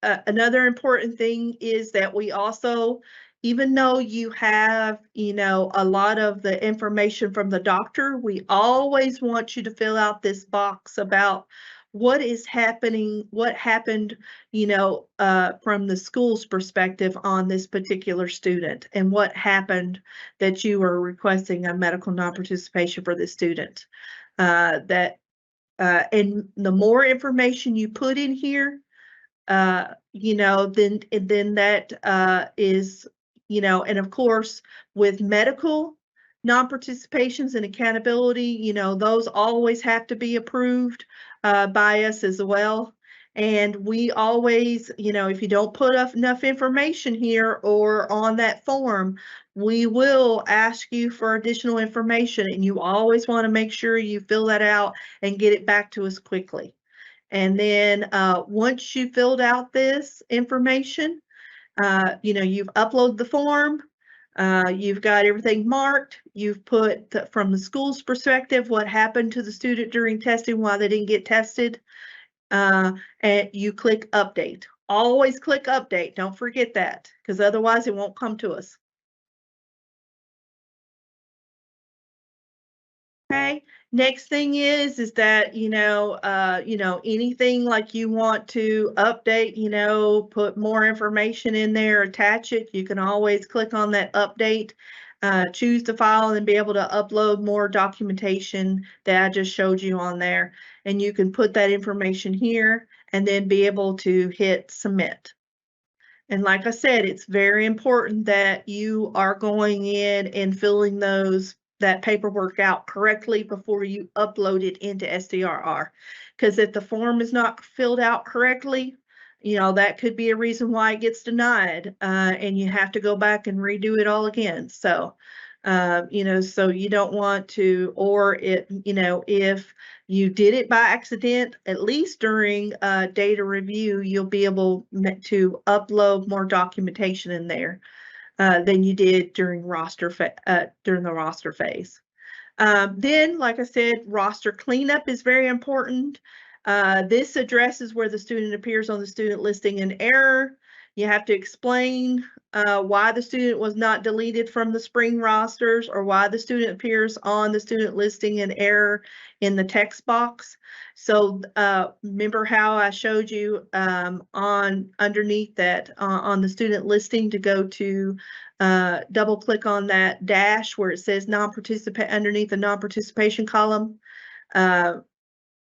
another important thing is that we also, even though you have, a lot of the information from the doctor, we always want you to fill out this box about what is happening, what happened, from the school's perspective on this particular student, and what happened that you were requesting a medical non-participation for the student. And the more information you put in here, then that is, and of course, with medical non-participations and accountability, those always have to be approved by us as well. And we always, if you don't put enough information here or on that form, we will ask you for additional information, and you always want to make sure you fill that out and get it back to us quickly. And then once you filled out this information, you've uploaded the form, you've got everything marked, you've put from the school's perspective what happened to the student during testing, why they didn't get tested, and you click update. Always click update. Don't forget that, because otherwise it won't come to us. Okay. Next thing is that, anything like you want to update, put more information in there, attach it, you can always click on that update, choose the file, and be able to upload more documentation that I just showed you on there. And you can put that information here and then be able to hit submit. And like I said, it's very important that you are going in and filling that paperwork out correctly before you upload it into SDRR. Because if the form is not filled out correctly, that could be a reason why it gets denied, and you have to go back and redo it all again. So, so you don't want to, or if you did it by accident, at least during data review, you'll be able to upload more documentation in there than you did during the roster phase. Then, like I said, roster cleanup is very important. This addresses where the student appears on the student listing in error. You have to explain why the student was not deleted from the spring rosters, or why the student appears on the student listing in error in the text box. So remember how I showed you on underneath that on the student listing to go to double click on that dash where it says non-participant underneath the non-participation column to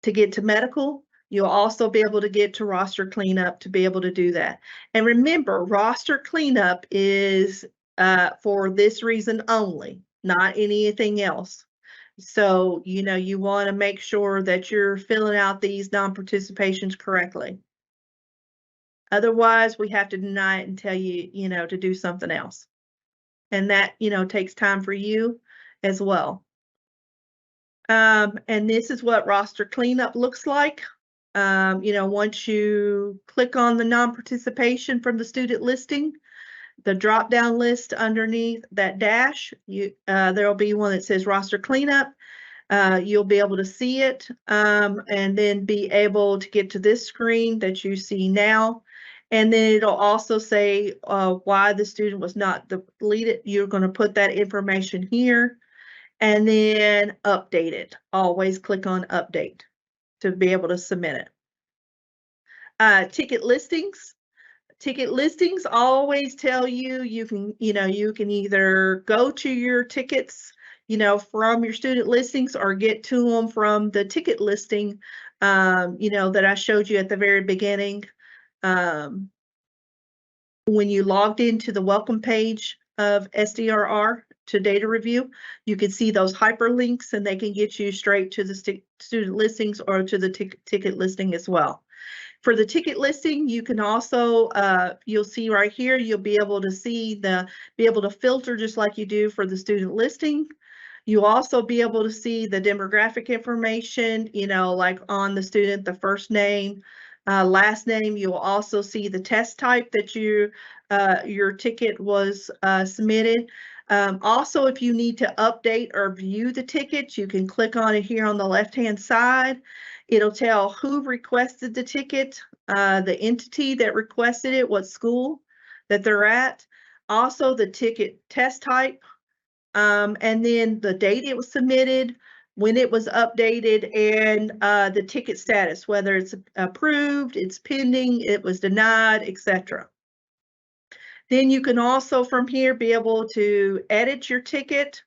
get to medical. You'll also be able to get to roster cleanup to be able to do that. And remember, roster cleanup is for this reason only, not anything else. So, you want to make sure that you're filling out these non-participations correctly. Otherwise, we have to deny it and tell you, to do something else. And that, takes time for you as well. And this is what roster cleanup looks like. Once you click on the non-participation from the student listing, the drop-down list underneath that dash, there'll be one that says roster cleanup. You'll be able to see it and then be able to get to this screen that you see now. And then it'll also say why the student was not deleted. You're going to put that information here and then update it. Always click on update to be able to submit it. Ticket listings. Ticket listings always tell you can either go to your tickets, from your student listings, or get to them from the ticket listing, that I showed you at the very beginning. When you logged into the welcome page of SDRR to data review, you can see those hyperlinks, and they can get you straight to the student listings or to the ticket listing as well. For the ticket listing, you can also, you'll see right here, you'll be able to be able to filter just like you do for the student listing. You'll also be able to see the demographic information, like on the student, the first name, last name. You'll also see the test type that your ticket was submitted. Also, if you need to update or view the ticket, you can click on it here on the left-hand side. It'll tell who requested the ticket, the entity that requested it, what school that they're at. Also, the ticket test type, and then the date it was submitted, when it was updated, and the ticket status, whether it's approved, it's pending, it was denied, etc. Then you can also from here be able to edit your ticket,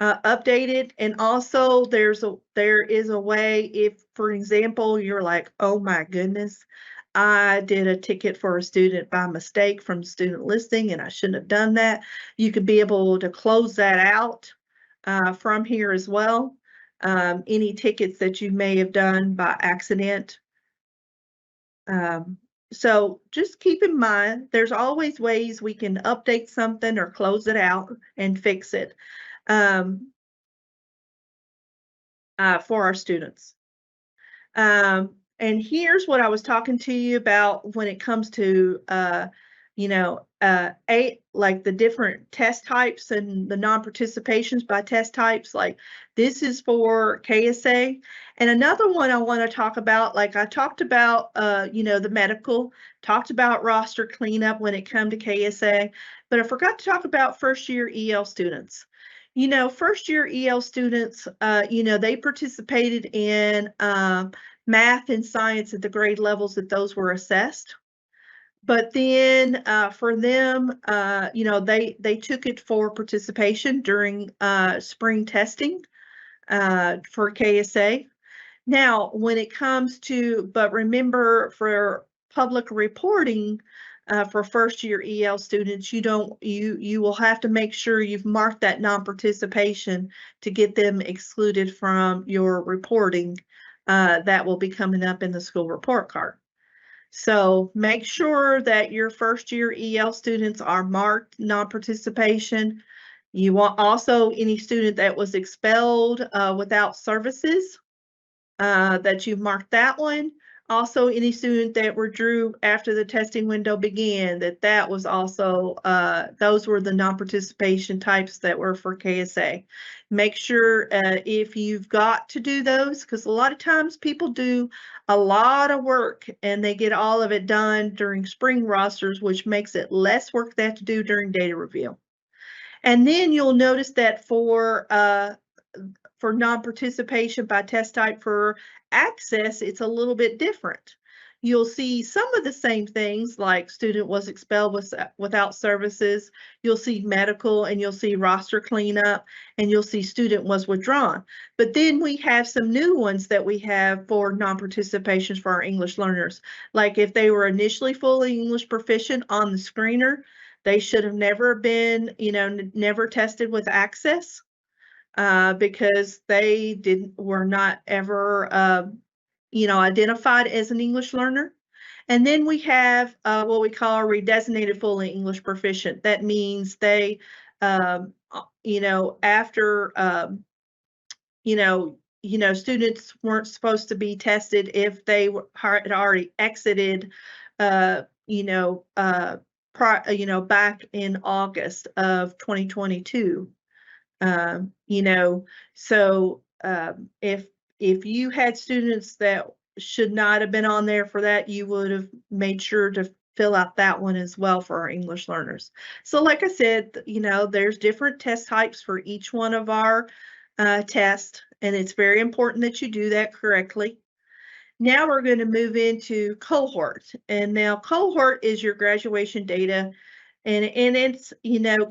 update it, and also there is a way if, for example, you're like, oh my goodness, I did a ticket for a student by mistake from student listing and I shouldn't have done that. You could be able to close that out from here as well. Any tickets that you may have done by accident. So just keep in mind, there's always ways we can update something or close it out and fix it for our students. And here's what I was talking to you about when it comes to, like the different test types and the non-participations by test types. Like this is for KSA. And another one I want to talk about, like I talked about, the medical, talked about roster cleanup when it come to KSA, but I forgot to talk about first year EL students. First year EL students, they participated in math and science at the grade levels that those were assessed. But then for them, they took it for participation during spring testing for KSA. Now, when it comes to, but remember for public reporting, for first year EL students, you will have to make sure you've marked that non-participation to get them excluded from your reporting. That will be coming up in the school report card. So make sure that your first year EL students are marked non-participation. You want also any student that was expelled without services, that you've marked that one. Also, any student that withdrew after the testing window began, that was also, those were the non-participation types that were for KSA. Make sure if you've got to do those, because a lot of times people do a lot of work and they get all of it done during spring rosters, which makes it less work they have to do during data review. And then you'll notice that for non-participation by test type for access, it's a little bit different. You'll see some of the same things like student was expelled without services. You'll see medical and you'll see roster cleanup and you'll see student was withdrawn. But then we have some new ones that we have for non-participations for our English learners. Like if they were initially fully English proficient on the screener, they should have never been, never tested with access. Because they were not ever, identified as an English learner. And then we have what we call a redesignated fully English proficient. That means they, after, students weren't supposed to be tested if they had already exited, back in August of 2022. So if you had students that should not have been on there for that, you would have made sure to fill out that one as well for our English learners. So like I said, there's different test types for each one of our tests, and it's very important that you do that correctly. Now we're going to move into cohort, and now cohort is your graduation data. And it's,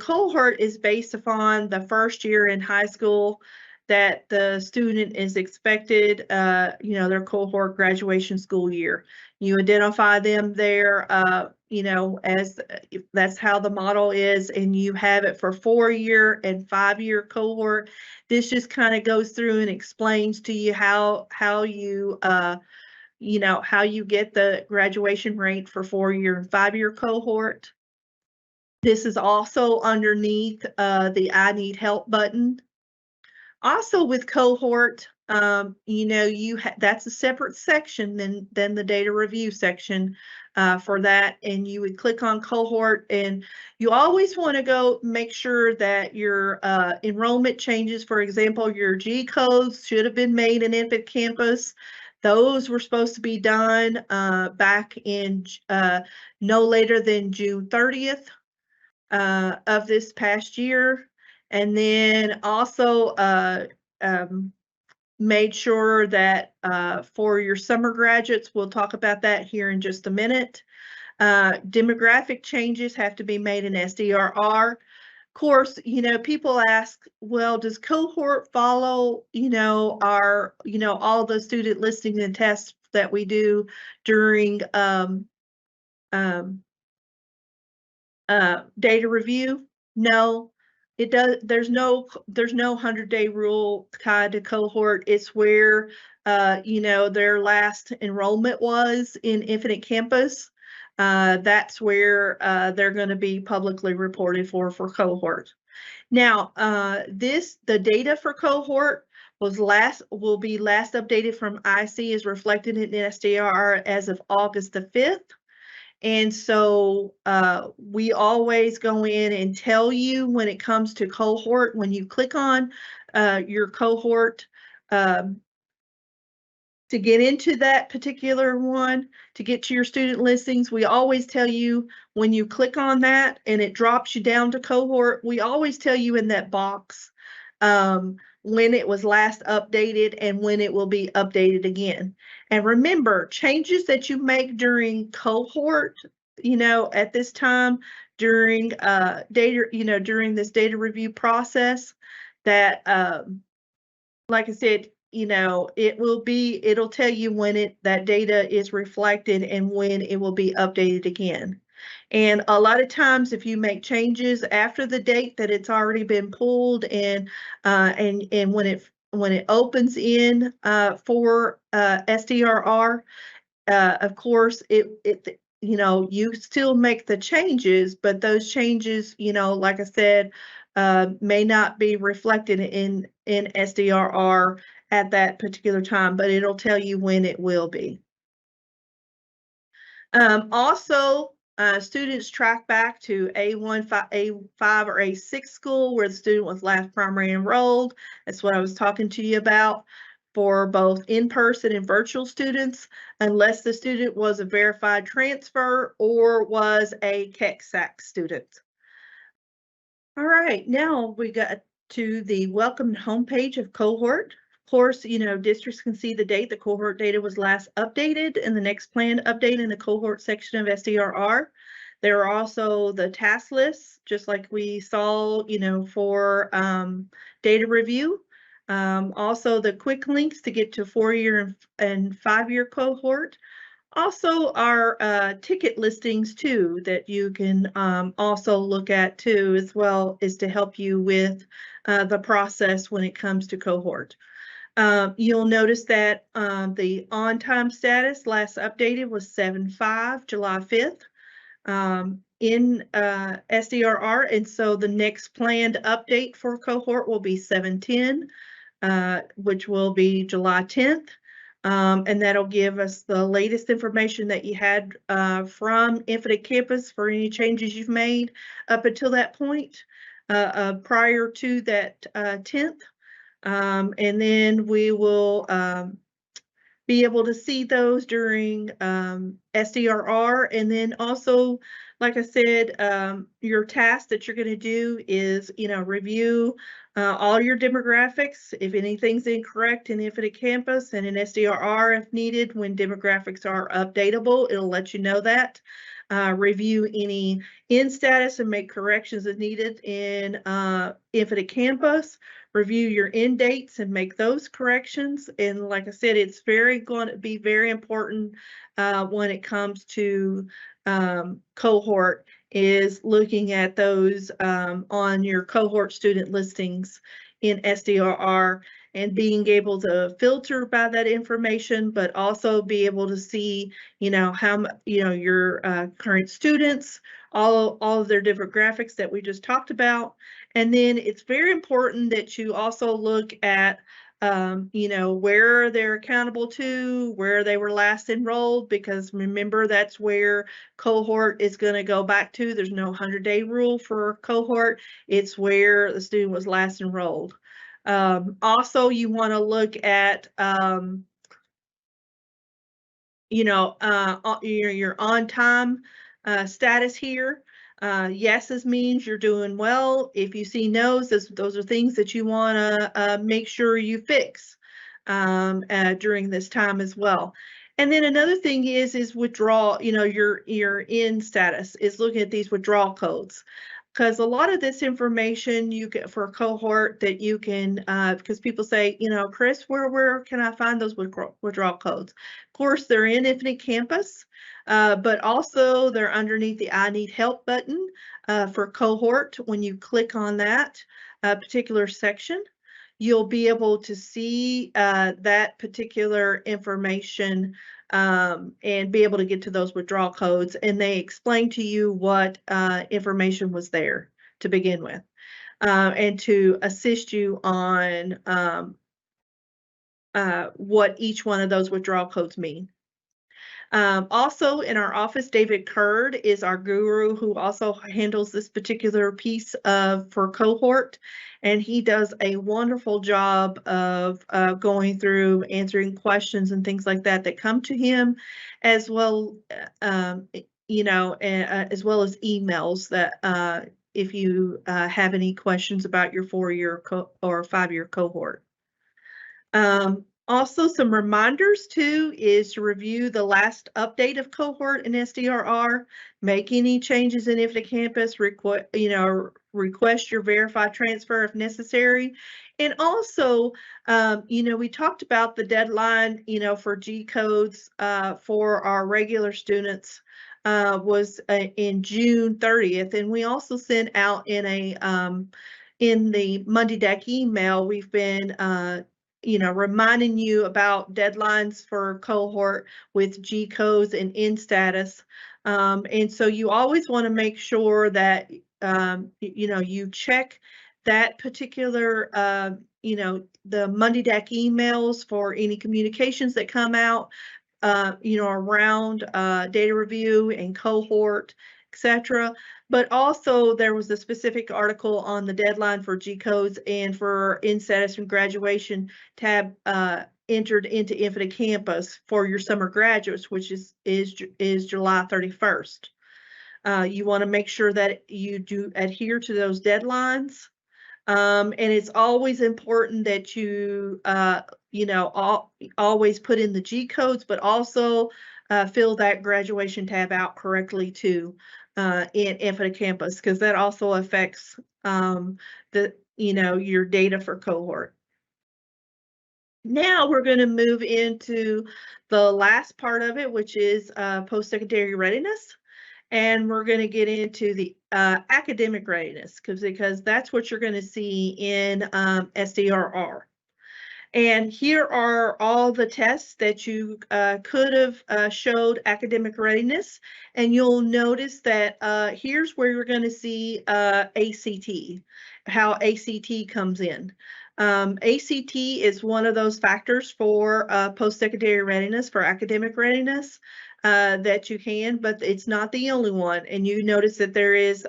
cohort is based upon the first year in high school that the student is expected, their cohort graduation school year. You identify them there, as that's how the model is, and you have it for 4-year and 5-year cohort. This just kind of goes through and explains to you how you how you get the graduation rate for 4-year and 5-year cohort. This is also underneath the I need help button. Also with cohort, that's a separate section than the data review section for that. And you would click on cohort, and you always want to go make sure that your enrollment changes. For example, your G codes should have been made in Infant Campus. Those were supposed to be done back in no later than June 30th. Of this past year. And then also made sure that for your summer graduates, we'll talk about that here in just a minute. Demographic changes have to be made in SDRR. Of course, people ask, well, does cohort follow, our, all the student listings and tests that we do during data review? No, it does. There's no 100-day rule tied to cohort. It's where their last enrollment was in Infinite Campus, that's where they're going to be publicly reported for cohort. Now, the data for cohort will be last updated from IC is reflected in SDR as of August the 5th. And so we always go in and tell you when it comes to cohort, when you click on your cohort to get into that particular one, to get to your student listings, we always tell you when you click on that and it drops you down to cohort, we always tell you in that box when it was last updated and when it will be updated again. And remember, changes that you make during cohort, at this time during data, during this data review process, that like I said, it'll tell you when that data is reflected and when it will be updated again. And a lot of times if you make changes after the date that it's already been pulled and when it opens in for SDRR, of course you still make the changes, but those changes, like I said, may not be reflected in SDRR at that particular time, but it'll tell you when it will be. Also, students track back to A1, A5, or A6 school where the student was last primary enrolled. That's what I was talking to you about for both in-person and virtual students, unless the student was a verified transfer or was a KEC-SAC student. All right, now we got to the welcome homepage of cohort. Of course, districts can see the date the cohort data was last updated and the next planned update in the cohort section of SDRR. There are also the task lists, just like we saw, for data review. Also the quick links to get to 4-year and 5-year cohort. Also our ticket listings too that you can also look at too, as well, is to help you with the process when it comes to cohort. You'll notice that the on-time status last updated was 7/5, July 5th in SDRR, and so the next planned update for cohort will be 7/10, which will be July 10th. And that'll give us the latest information that you had from Infinite Campus for any changes you've made up until that point prior to that 10th. And then we will be able to see those during SDRR. And then also, like I said, your task that you're going to do is, review all your demographics. If anything's incorrect in Infinite Campus and in SDRR, if needed, when demographics are updatable, it'll let you know that. Review any in status and make corrections as needed in Infinite Campus. Review your end dates and make those corrections. And like I said, it's going to be very important when it comes to cohort, is looking at those on your cohort student listings in SDRR and being able to filter by that information, but also be able to see, how your current students, all of their demographics that we just talked about. And then it's very important that you also look at where they're accountable to, where they were last enrolled, because remember, that's where cohort is going to go back to. There's no 100-day rule for cohort. It's where the student was last enrolled. Also, you want to look at your on-time status here. Yeses means you're doing well. If you see no's, those are things that you want to make sure you fix during this time as well. And then another thing is withdrawal. Your in status is looking at these withdrawal codes, because a lot of this information you get for a cohort that you can, because people say, Chris, where can I find those withdrawal codes? Of course, they're in Infinite Campus, but also they're underneath the I Need Help button for cohort. When you click on that particular section, you'll be able to see that particular information and be able to get to those withdrawal codes. And they explain to you what information was there to begin with, and to assist you on what each one of those withdrawal codes mean. Also in our office, David Kurd is our guru who also handles this particular piece for Cohort, and he does a wonderful job of going through answering questions and things like that that come to him, as well, as well as emails that if you have any questions about your 4-year or 5-year cohort. Also, some reminders too is to review the last update of Cohort and SDRR, make any changes in IFTA-Campus, request your verified transfer if necessary. And also, we talked about the deadline, for G codes for our regular students was in June 30th. And we also sent out in the Monday Deck email, we've been reminding you about deadlines for Cohort with G codes and in status. And so you always want to make sure that, you check that particular, the Monday Deck emails for any communications that come out, around data review and Cohort, etc. But also there was a specific article on the deadline for G codes and for in status and graduation tab entered into IFTA-Campus for your summer graduates, which is July 31st. You want to make sure that you do adhere to those deadlines. And it's always important that you, always put in the G codes, but also fill that graduation tab out correctly too in IFTA-Campus, because that also affects your data for Cohort. Now we're going to move into the last part of it, which is post-secondary readiness. And we're going to get into the academic readiness because that's what you're going to see in SDRR. And here are all the tests that you could have showed academic readiness. And you'll notice that here's where you're going to see ACT, how ACT comes in. ACT is one of those factors for post-secondary readiness, for academic readiness. That you can, but it's not the only one. And you notice that there is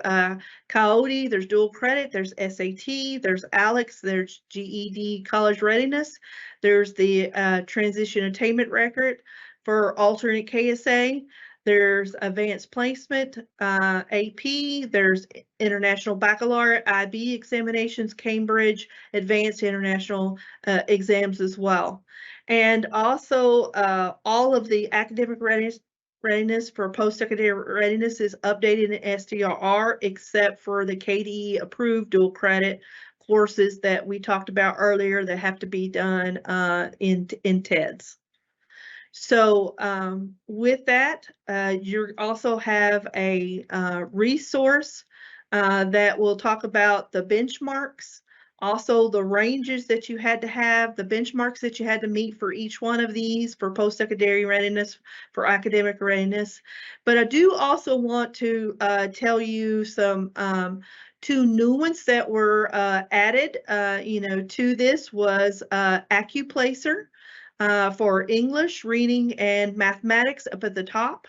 Coyote, there's dual credit, there's SAT, there's ALEX, there's GED college readiness, there's the transition attainment record for alternate KSA, there's advanced placement, AP, there's international baccalaureate, IB examinations, Cambridge, advanced international exams as well. And also all of the academic readiness for post-secondary readiness is updated in SDRR, except for the KDE approved dual credit courses that we talked about earlier that have to be done in TEDS. So with that, you also have a resource that will talk about the benchmarks, also the ranges that you had to have, the benchmarks that you had to meet for each one of these for post-secondary readiness, for academic readiness. But I do also want to tell you some 2 new ones that were added, to this was AccuPlacer for English, reading, and mathematics up at the top.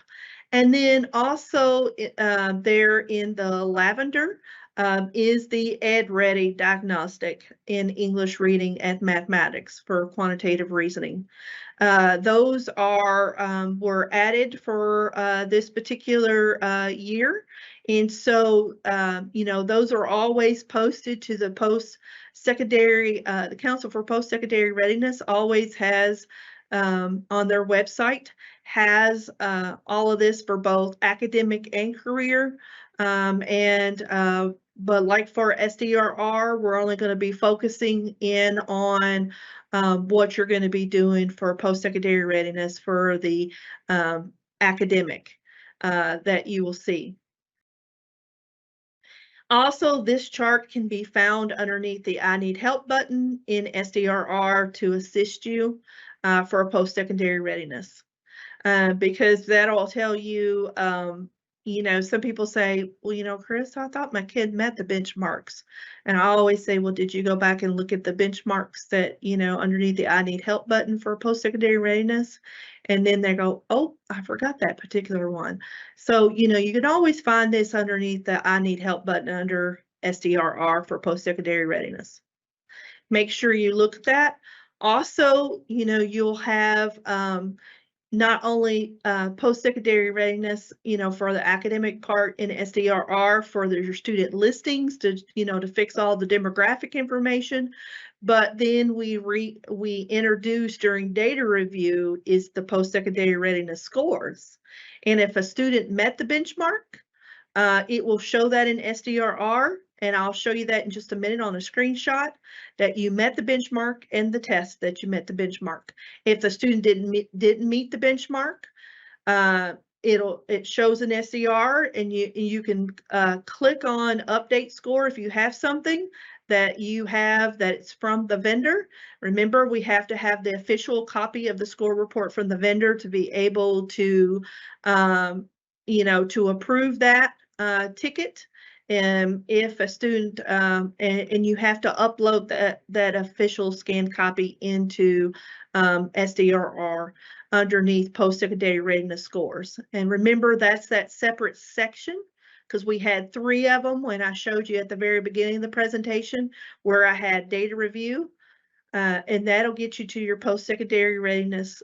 And then also there in the lavender is the EdReady diagnostic in English, reading, and mathematics for quantitative reasoning. Those were added for this particular year. And so, those are always posted to the post-secondary, the Council for Post-Secondary Readiness always has on their website, has all of this for both academic and career. But like for SDRR, we're only going to be focusing in on what you're going to be doing for post-secondary readiness for the academic that you will see. Also, this chart can be found underneath the I Need Help button in SDRR to assist you for post-secondary readiness. Because that'll tell you, some people say, well, Chris, I thought my kid met the benchmarks. And I always say, well, did you go back and look at the benchmarks that, underneath the I Need Help button for post-secondary readiness? And then they go, oh, I forgot that particular one. So, you can always find this underneath the I Need Help button under SDRR for post-secondary readiness. Make sure you look at that. Also, you'll have not only post-secondary readiness, for the academic part in SDRR for your student listings to fix all the demographic information, but then we introduce during data review is the post-secondary readiness scores. And if a student met the benchmark, it will show that in SDRR, and I'll show you that in just a minute on a screenshot, that you met the benchmark and the test that you met the benchmark. If the student didn't meet the benchmark, it shows an SDR, and you can click on update score if you have something that you have that's from the vendor. Remember, we have to have the official copy of the score report from the vendor to be able to to approve that ticket. And if a student and you have to upload that official scanned copy into SDRR underneath post-secondary readiness scores. And remember, that's that separate section, because we had 3 of them when I showed you at the very beginning of the presentation, where I had data review, and that'll get you to your post-secondary readiness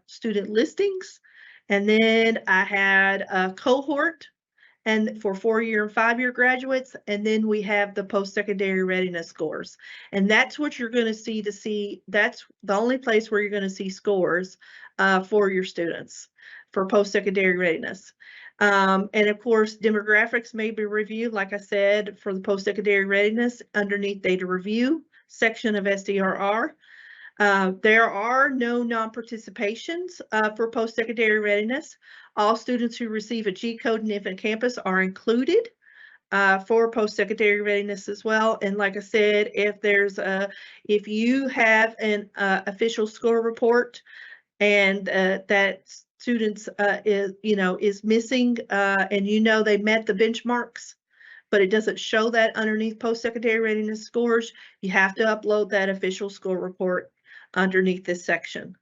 student listings. And then I had a cohort and for 4-year and 5-year graduates, and then we have the post-secondary readiness scores. And that's what you're going to see, that's the only place where you're going to see scores for your students for post-secondary readiness. And of course, demographics may be reviewed, like I said, for the post-secondary readiness underneath data review section of SDRR. There are no non-participations for post-secondary readiness. All students who receive a G code in Infant Campus are included for post-secondary readiness as well. And like I said, if you have an official score report and that students is missing and they met the benchmarks, but it doesn't show that underneath post-secondary readiness scores, you have to upload that official score report underneath this section.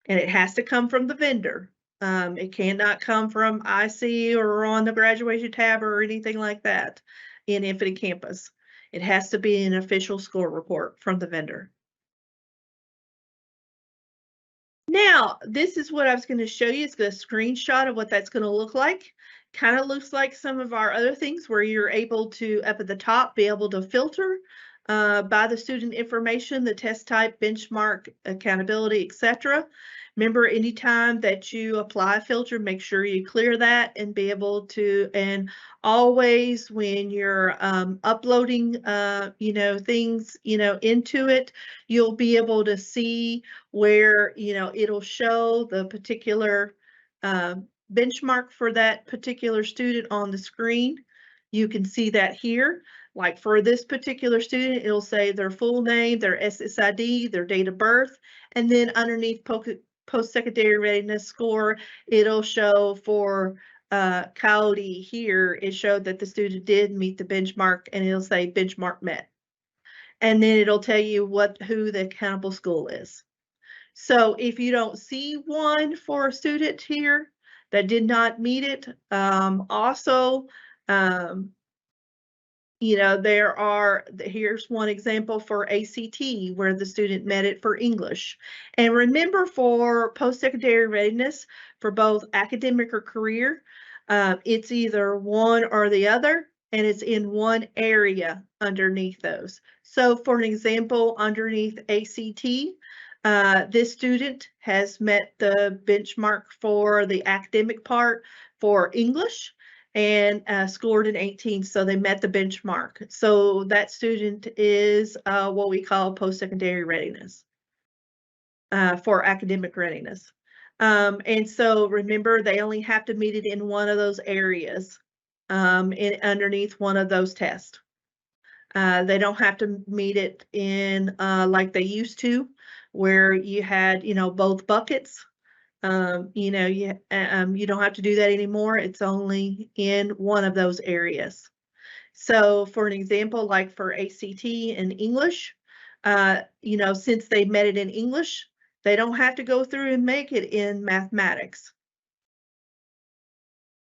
And it has to come from the vendor. It cannot come from IC or on the graduation tab or anything like that in Infinite Campus. It has to be an official score report from the vendor. Now, this is what I was going to show you. It's a screenshot of what that's going to look like. Kind of looks like some of our other things where you're able to, up at the top, be able to filter by the student information, the test type, benchmark, accountability, etc. Remember, anytime that you apply a filter, make sure you clear that and be able to, and always when you're uploading, things, into it, you'll be able to see where, it'll show the particular benchmark for that particular student on the screen. You can see that here. Like for this particular student, it'll say their full name, their SSID, their date of birth, and then underneath post-secondary readiness score, it'll show for Coyote here, it showed that the student did meet the benchmark, and it'll say benchmark met. And then it'll tell you who the accountable school is. So if you don't see one for a student here that did not meet it, here's one example for ACT where the student met it for English. And remember, for post-secondary readiness for both academic or career, it's either one or the other, and it's in one area underneath those. So for an example, underneath ACT, this student has met the benchmark for the academic part for English and scored an 18, so they met the benchmark. So that student is what we call post-secondary readiness for academic readiness. And so remember, they only have to meet it in one of those areas. underneath one of those tests. They don't have to meet it in like they used to, where you had, both buckets. You don't have to do that anymore. It's only in one of those areas. So for an example, like for ACT and English, since they met it in English, they don't have to go through and make it in mathematics.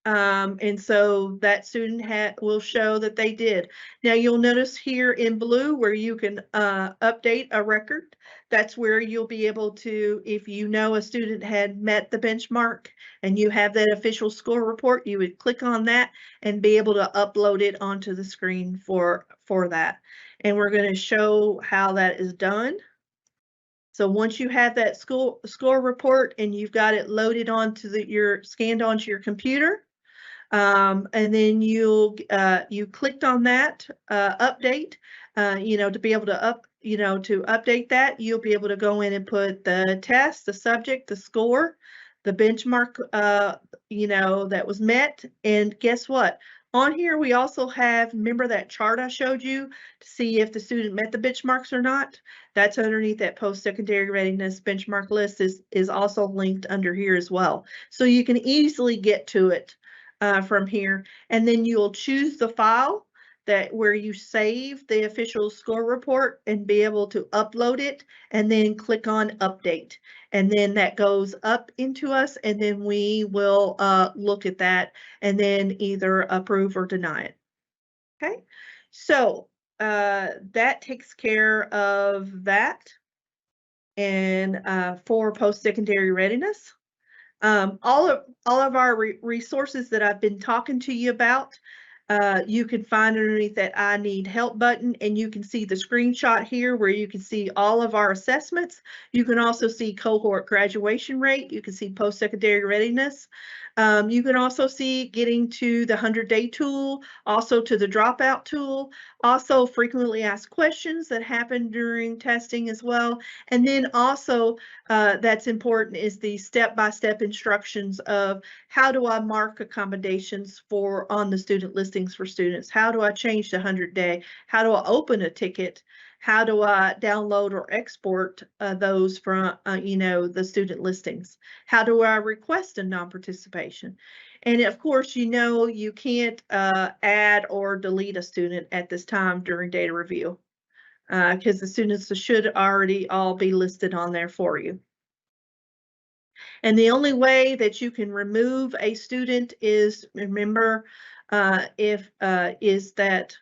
And so that student will show that they did. Now you'll notice here in blue where you can update a record. That's where you'll be able to, if you know a student had met the benchmark and you have that official score report, you would click on that and be able to upload it onto the screen for that. And we're going to show how that is done. So once you have that score report and you've got it loaded onto scanned onto your computer, and then you clicked on that update, to be able to to update that, you'll be able to go in and put the test, the subject, the score, the benchmark, that was met. And guess what? On here, we also have, remember that chart I showed you to see if the student met the benchmarks or not? That's underneath that post-secondary readiness benchmark list is also linked under here as well. So you can easily get to it from here, and then you'll choose the file where you save the official score report and be able to upload it, and then click on update, and then that goes up into us, and then we will look at that and then either approve or deny it. Okay, so that takes care of that. And for post-secondary readiness, all of our resources that I've been talking to you about, you can find underneath that I need help button, and you can see the screenshot here where you can see all of our assessments. You can also see cohort graduation rate. You can see post-secondary readiness. You can also see getting to the 100-day tool, also to the dropout tool, also frequently asked questions that happen during testing as well. And then also that's important is the step-by-step instructions of how do I mark accommodations on the student listings for students? How do I change the 100-day? How do I open a ticket? How do I download or export those from, the student listings? How do I request a non-participation? And of course, you can't add or delete a student at this time during data review because the students should already all be listed on there for you. And the only way that you can remove a student is, remember, is that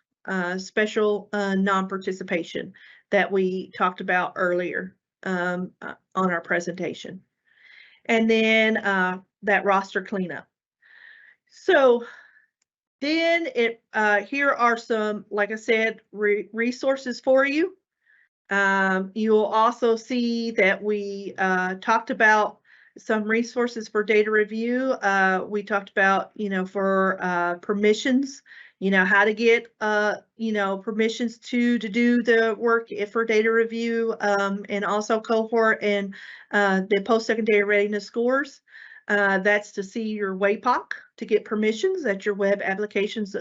special non-participation that we talked about earlier on our presentation. And then that roster cleanup. So then here are some, like I said, resources for you. You'll also see that we talked about some resources for data review. We talked about, for permissions, how to get, permissions to do the work for data review, and also cohort and the post-secondary readiness scores. That's to see your WAPOC to get permissions. That's your web applications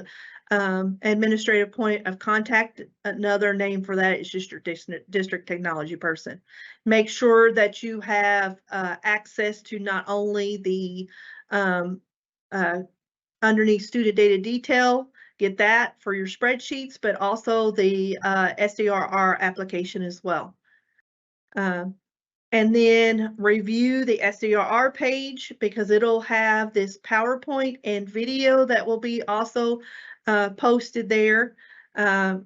administrative point of contact. Another name for that is just your district technology person. Make sure that you have access to not only the underneath student data detail, get that for your spreadsheets, but also the SDRR application as well. And then review the SDRR page because it'll have this PowerPoint and video that will be also posted there. And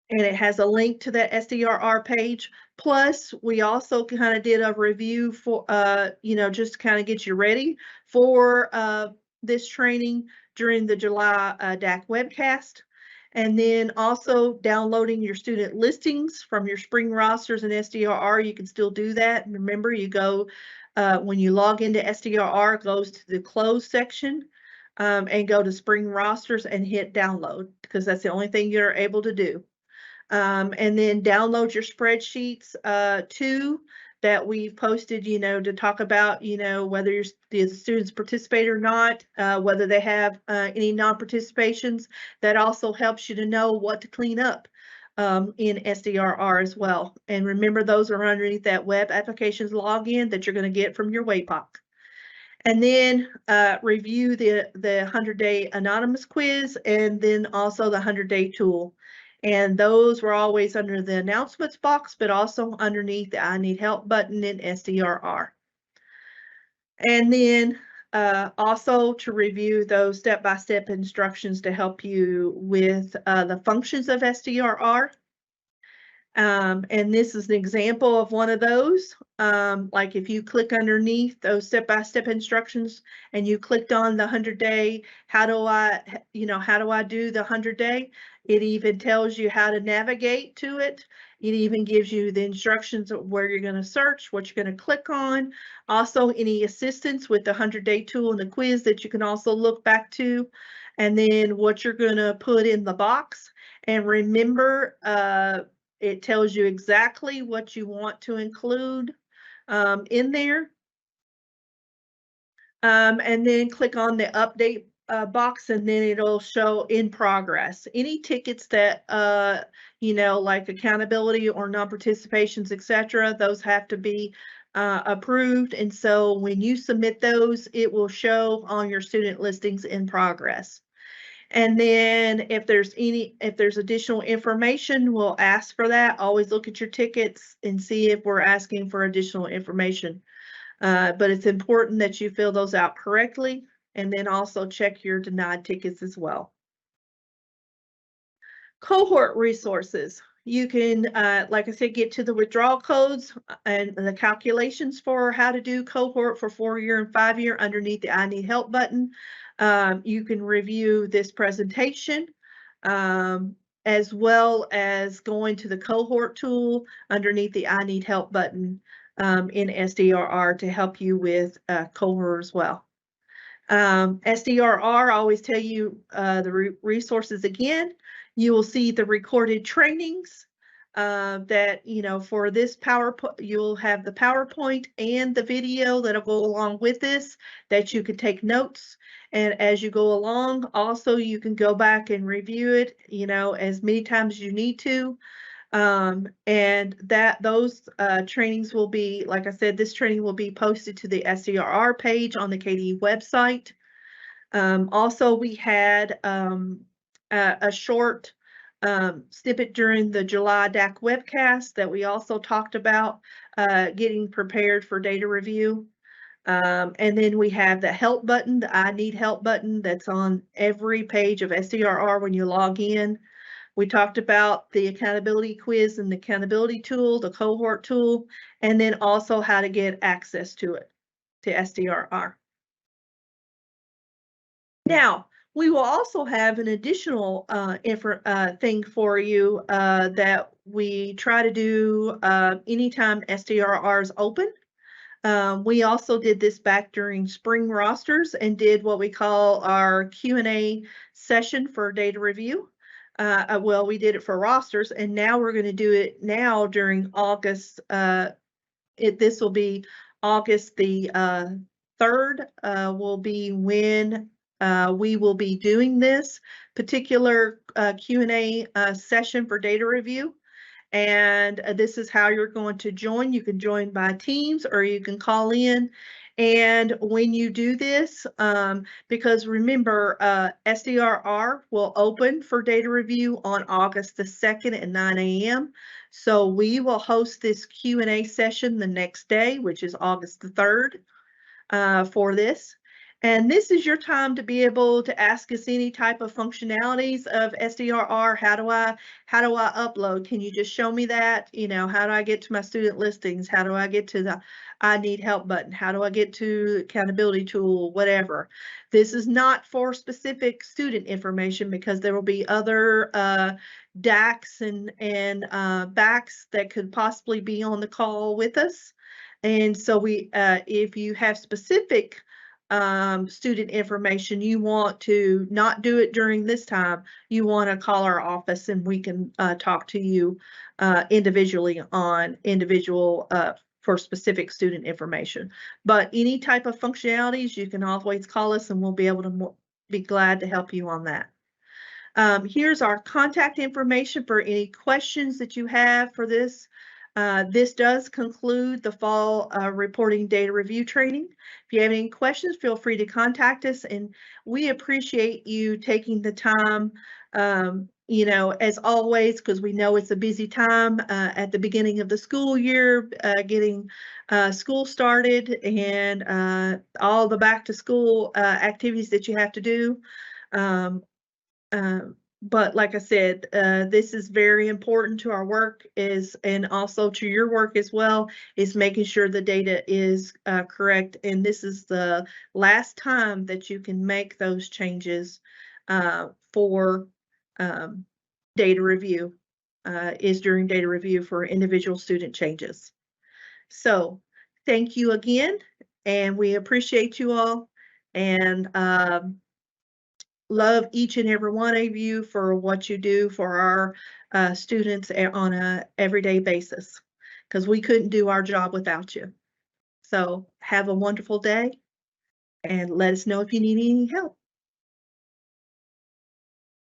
it has a link to that SDRR page. Plus, we also kind of did a review for, just to kind of get you ready for this training during the July DAC webcast. And then also downloading your student listings from your spring rosters and SDRR, you can still do that. And remember, you go, when you log into SDRR, it goes to the close section and go to spring rosters and hit download because that's the only thing you're able to do. And then download your spreadsheets to that we've posted, to talk about, whether the students participate or not, whether they have any non-participations. That also helps you to know what to clean up in SDRR as well. And remember, those are underneath that web applications login that you're going to get from your WAPOC. And then review the 100-day anonymous quiz, and then also the 100-day tool. And those were always under the announcements box, but also underneath the I Need Help button in SDRR. And then also to review those step-by-step instructions to help you with the functions of SDRR. And this is an example of one of those. Like if you click underneath those step-by-step instructions and you clicked on the 100-day, how do I do the 100-day? It even tells you how to navigate to it. It even gives you the instructions of where you're going to search, what you're going to click on. Also, any assistance with the 100-day tool and the quiz that you can also look back to. And then what you're going to put in the box. And remember, it tells you exactly what you want to include in there. And then click on the update box, and then it'll show in progress. Any tickets that, like accountability or non-participations, etc., those have to be approved. And so when you submit those, it will show on your student listings in progress. And then if there's additional information, we'll ask for that. Always look at your tickets and see if we're asking for additional information. But it's important that you fill those out correctly, and then also check your denied tickets as well. Cohort resources. You can, like I said, get to the withdrawal codes and the calculations for how to do cohort for 4-year and 5-year underneath the I Need Help button. You can review this presentation, as well as going to the cohort tool underneath the I Need Help button in SDRR to help you with cohort as well. SDRR, I always tell you the resources again. You will see the recorded trainings that, for this PowerPoint, you'll have the PowerPoint and the video that'll go along with this, that you can take notes. And as you go along, also you can go back and review it, as many times as you need to. And those trainings will be, like I said, this training will be posted to the SDRR page on the KDE website. Also, we had a short snippet during the July DAC webcast that we also talked about getting prepared for data review. And then we have the help button, the I Need Help button, that's on every page of SDRR when you log in. We talked about the accountability quiz and the accountability tool, the cohort tool, and then also how to get access to it, to SDRR. Now, we will also have an additional thing for you that we try to do anytime SDRR is open. We also did this back during spring rosters and did what we call our Q&A session for data review. Well, we did it for rosters, and now we're going to do it now during August. This will be August the 3rd will be when we will be doing this particular Q&A session for data review. And this is how you're going to join. You can join by Teams or you can call in. And when you do this, because remember, SDRR will open for data review on August the 2nd at 9 a.m. So we will host this Q&A session the next day, which is August the 3rd for this. And this is your time to be able to ask us any type of functionalities of SDRR. How do I upload? Can you just show me that? How do I get to my student listings? How do I get to the I Need Help button? How do I get to accountability tool? Whatever. This is not for specific student information because there will be other DACs and BACs that could possibly be on the call with us. And so if you have specific student information, you want to not do it during this time, you want to call our office and we can talk to you individually on individual for specific student information. But any type of functionalities, you can always call us and we'll be able to be glad to help you on that. Here's our contact information for any questions that you have for this. This does conclude the fall reporting data review training. If you have any questions, feel free to contact us, and we appreciate you taking the time, you know, as always, because we know it's a busy time at the beginning of the school year, getting school started and all the back to school activities that you have to do. But like I said, this is very important to our work and also to your work as well, is making sure the data is correct. And this is the last time that you can make those changes for data review, is during data review for individual student changes. So thank you again, and we appreciate you all. And love each and every one of you for what you do for our students on a everyday basis, because we couldn't do our job without you. So have a wonderful day and let us know if you need any help.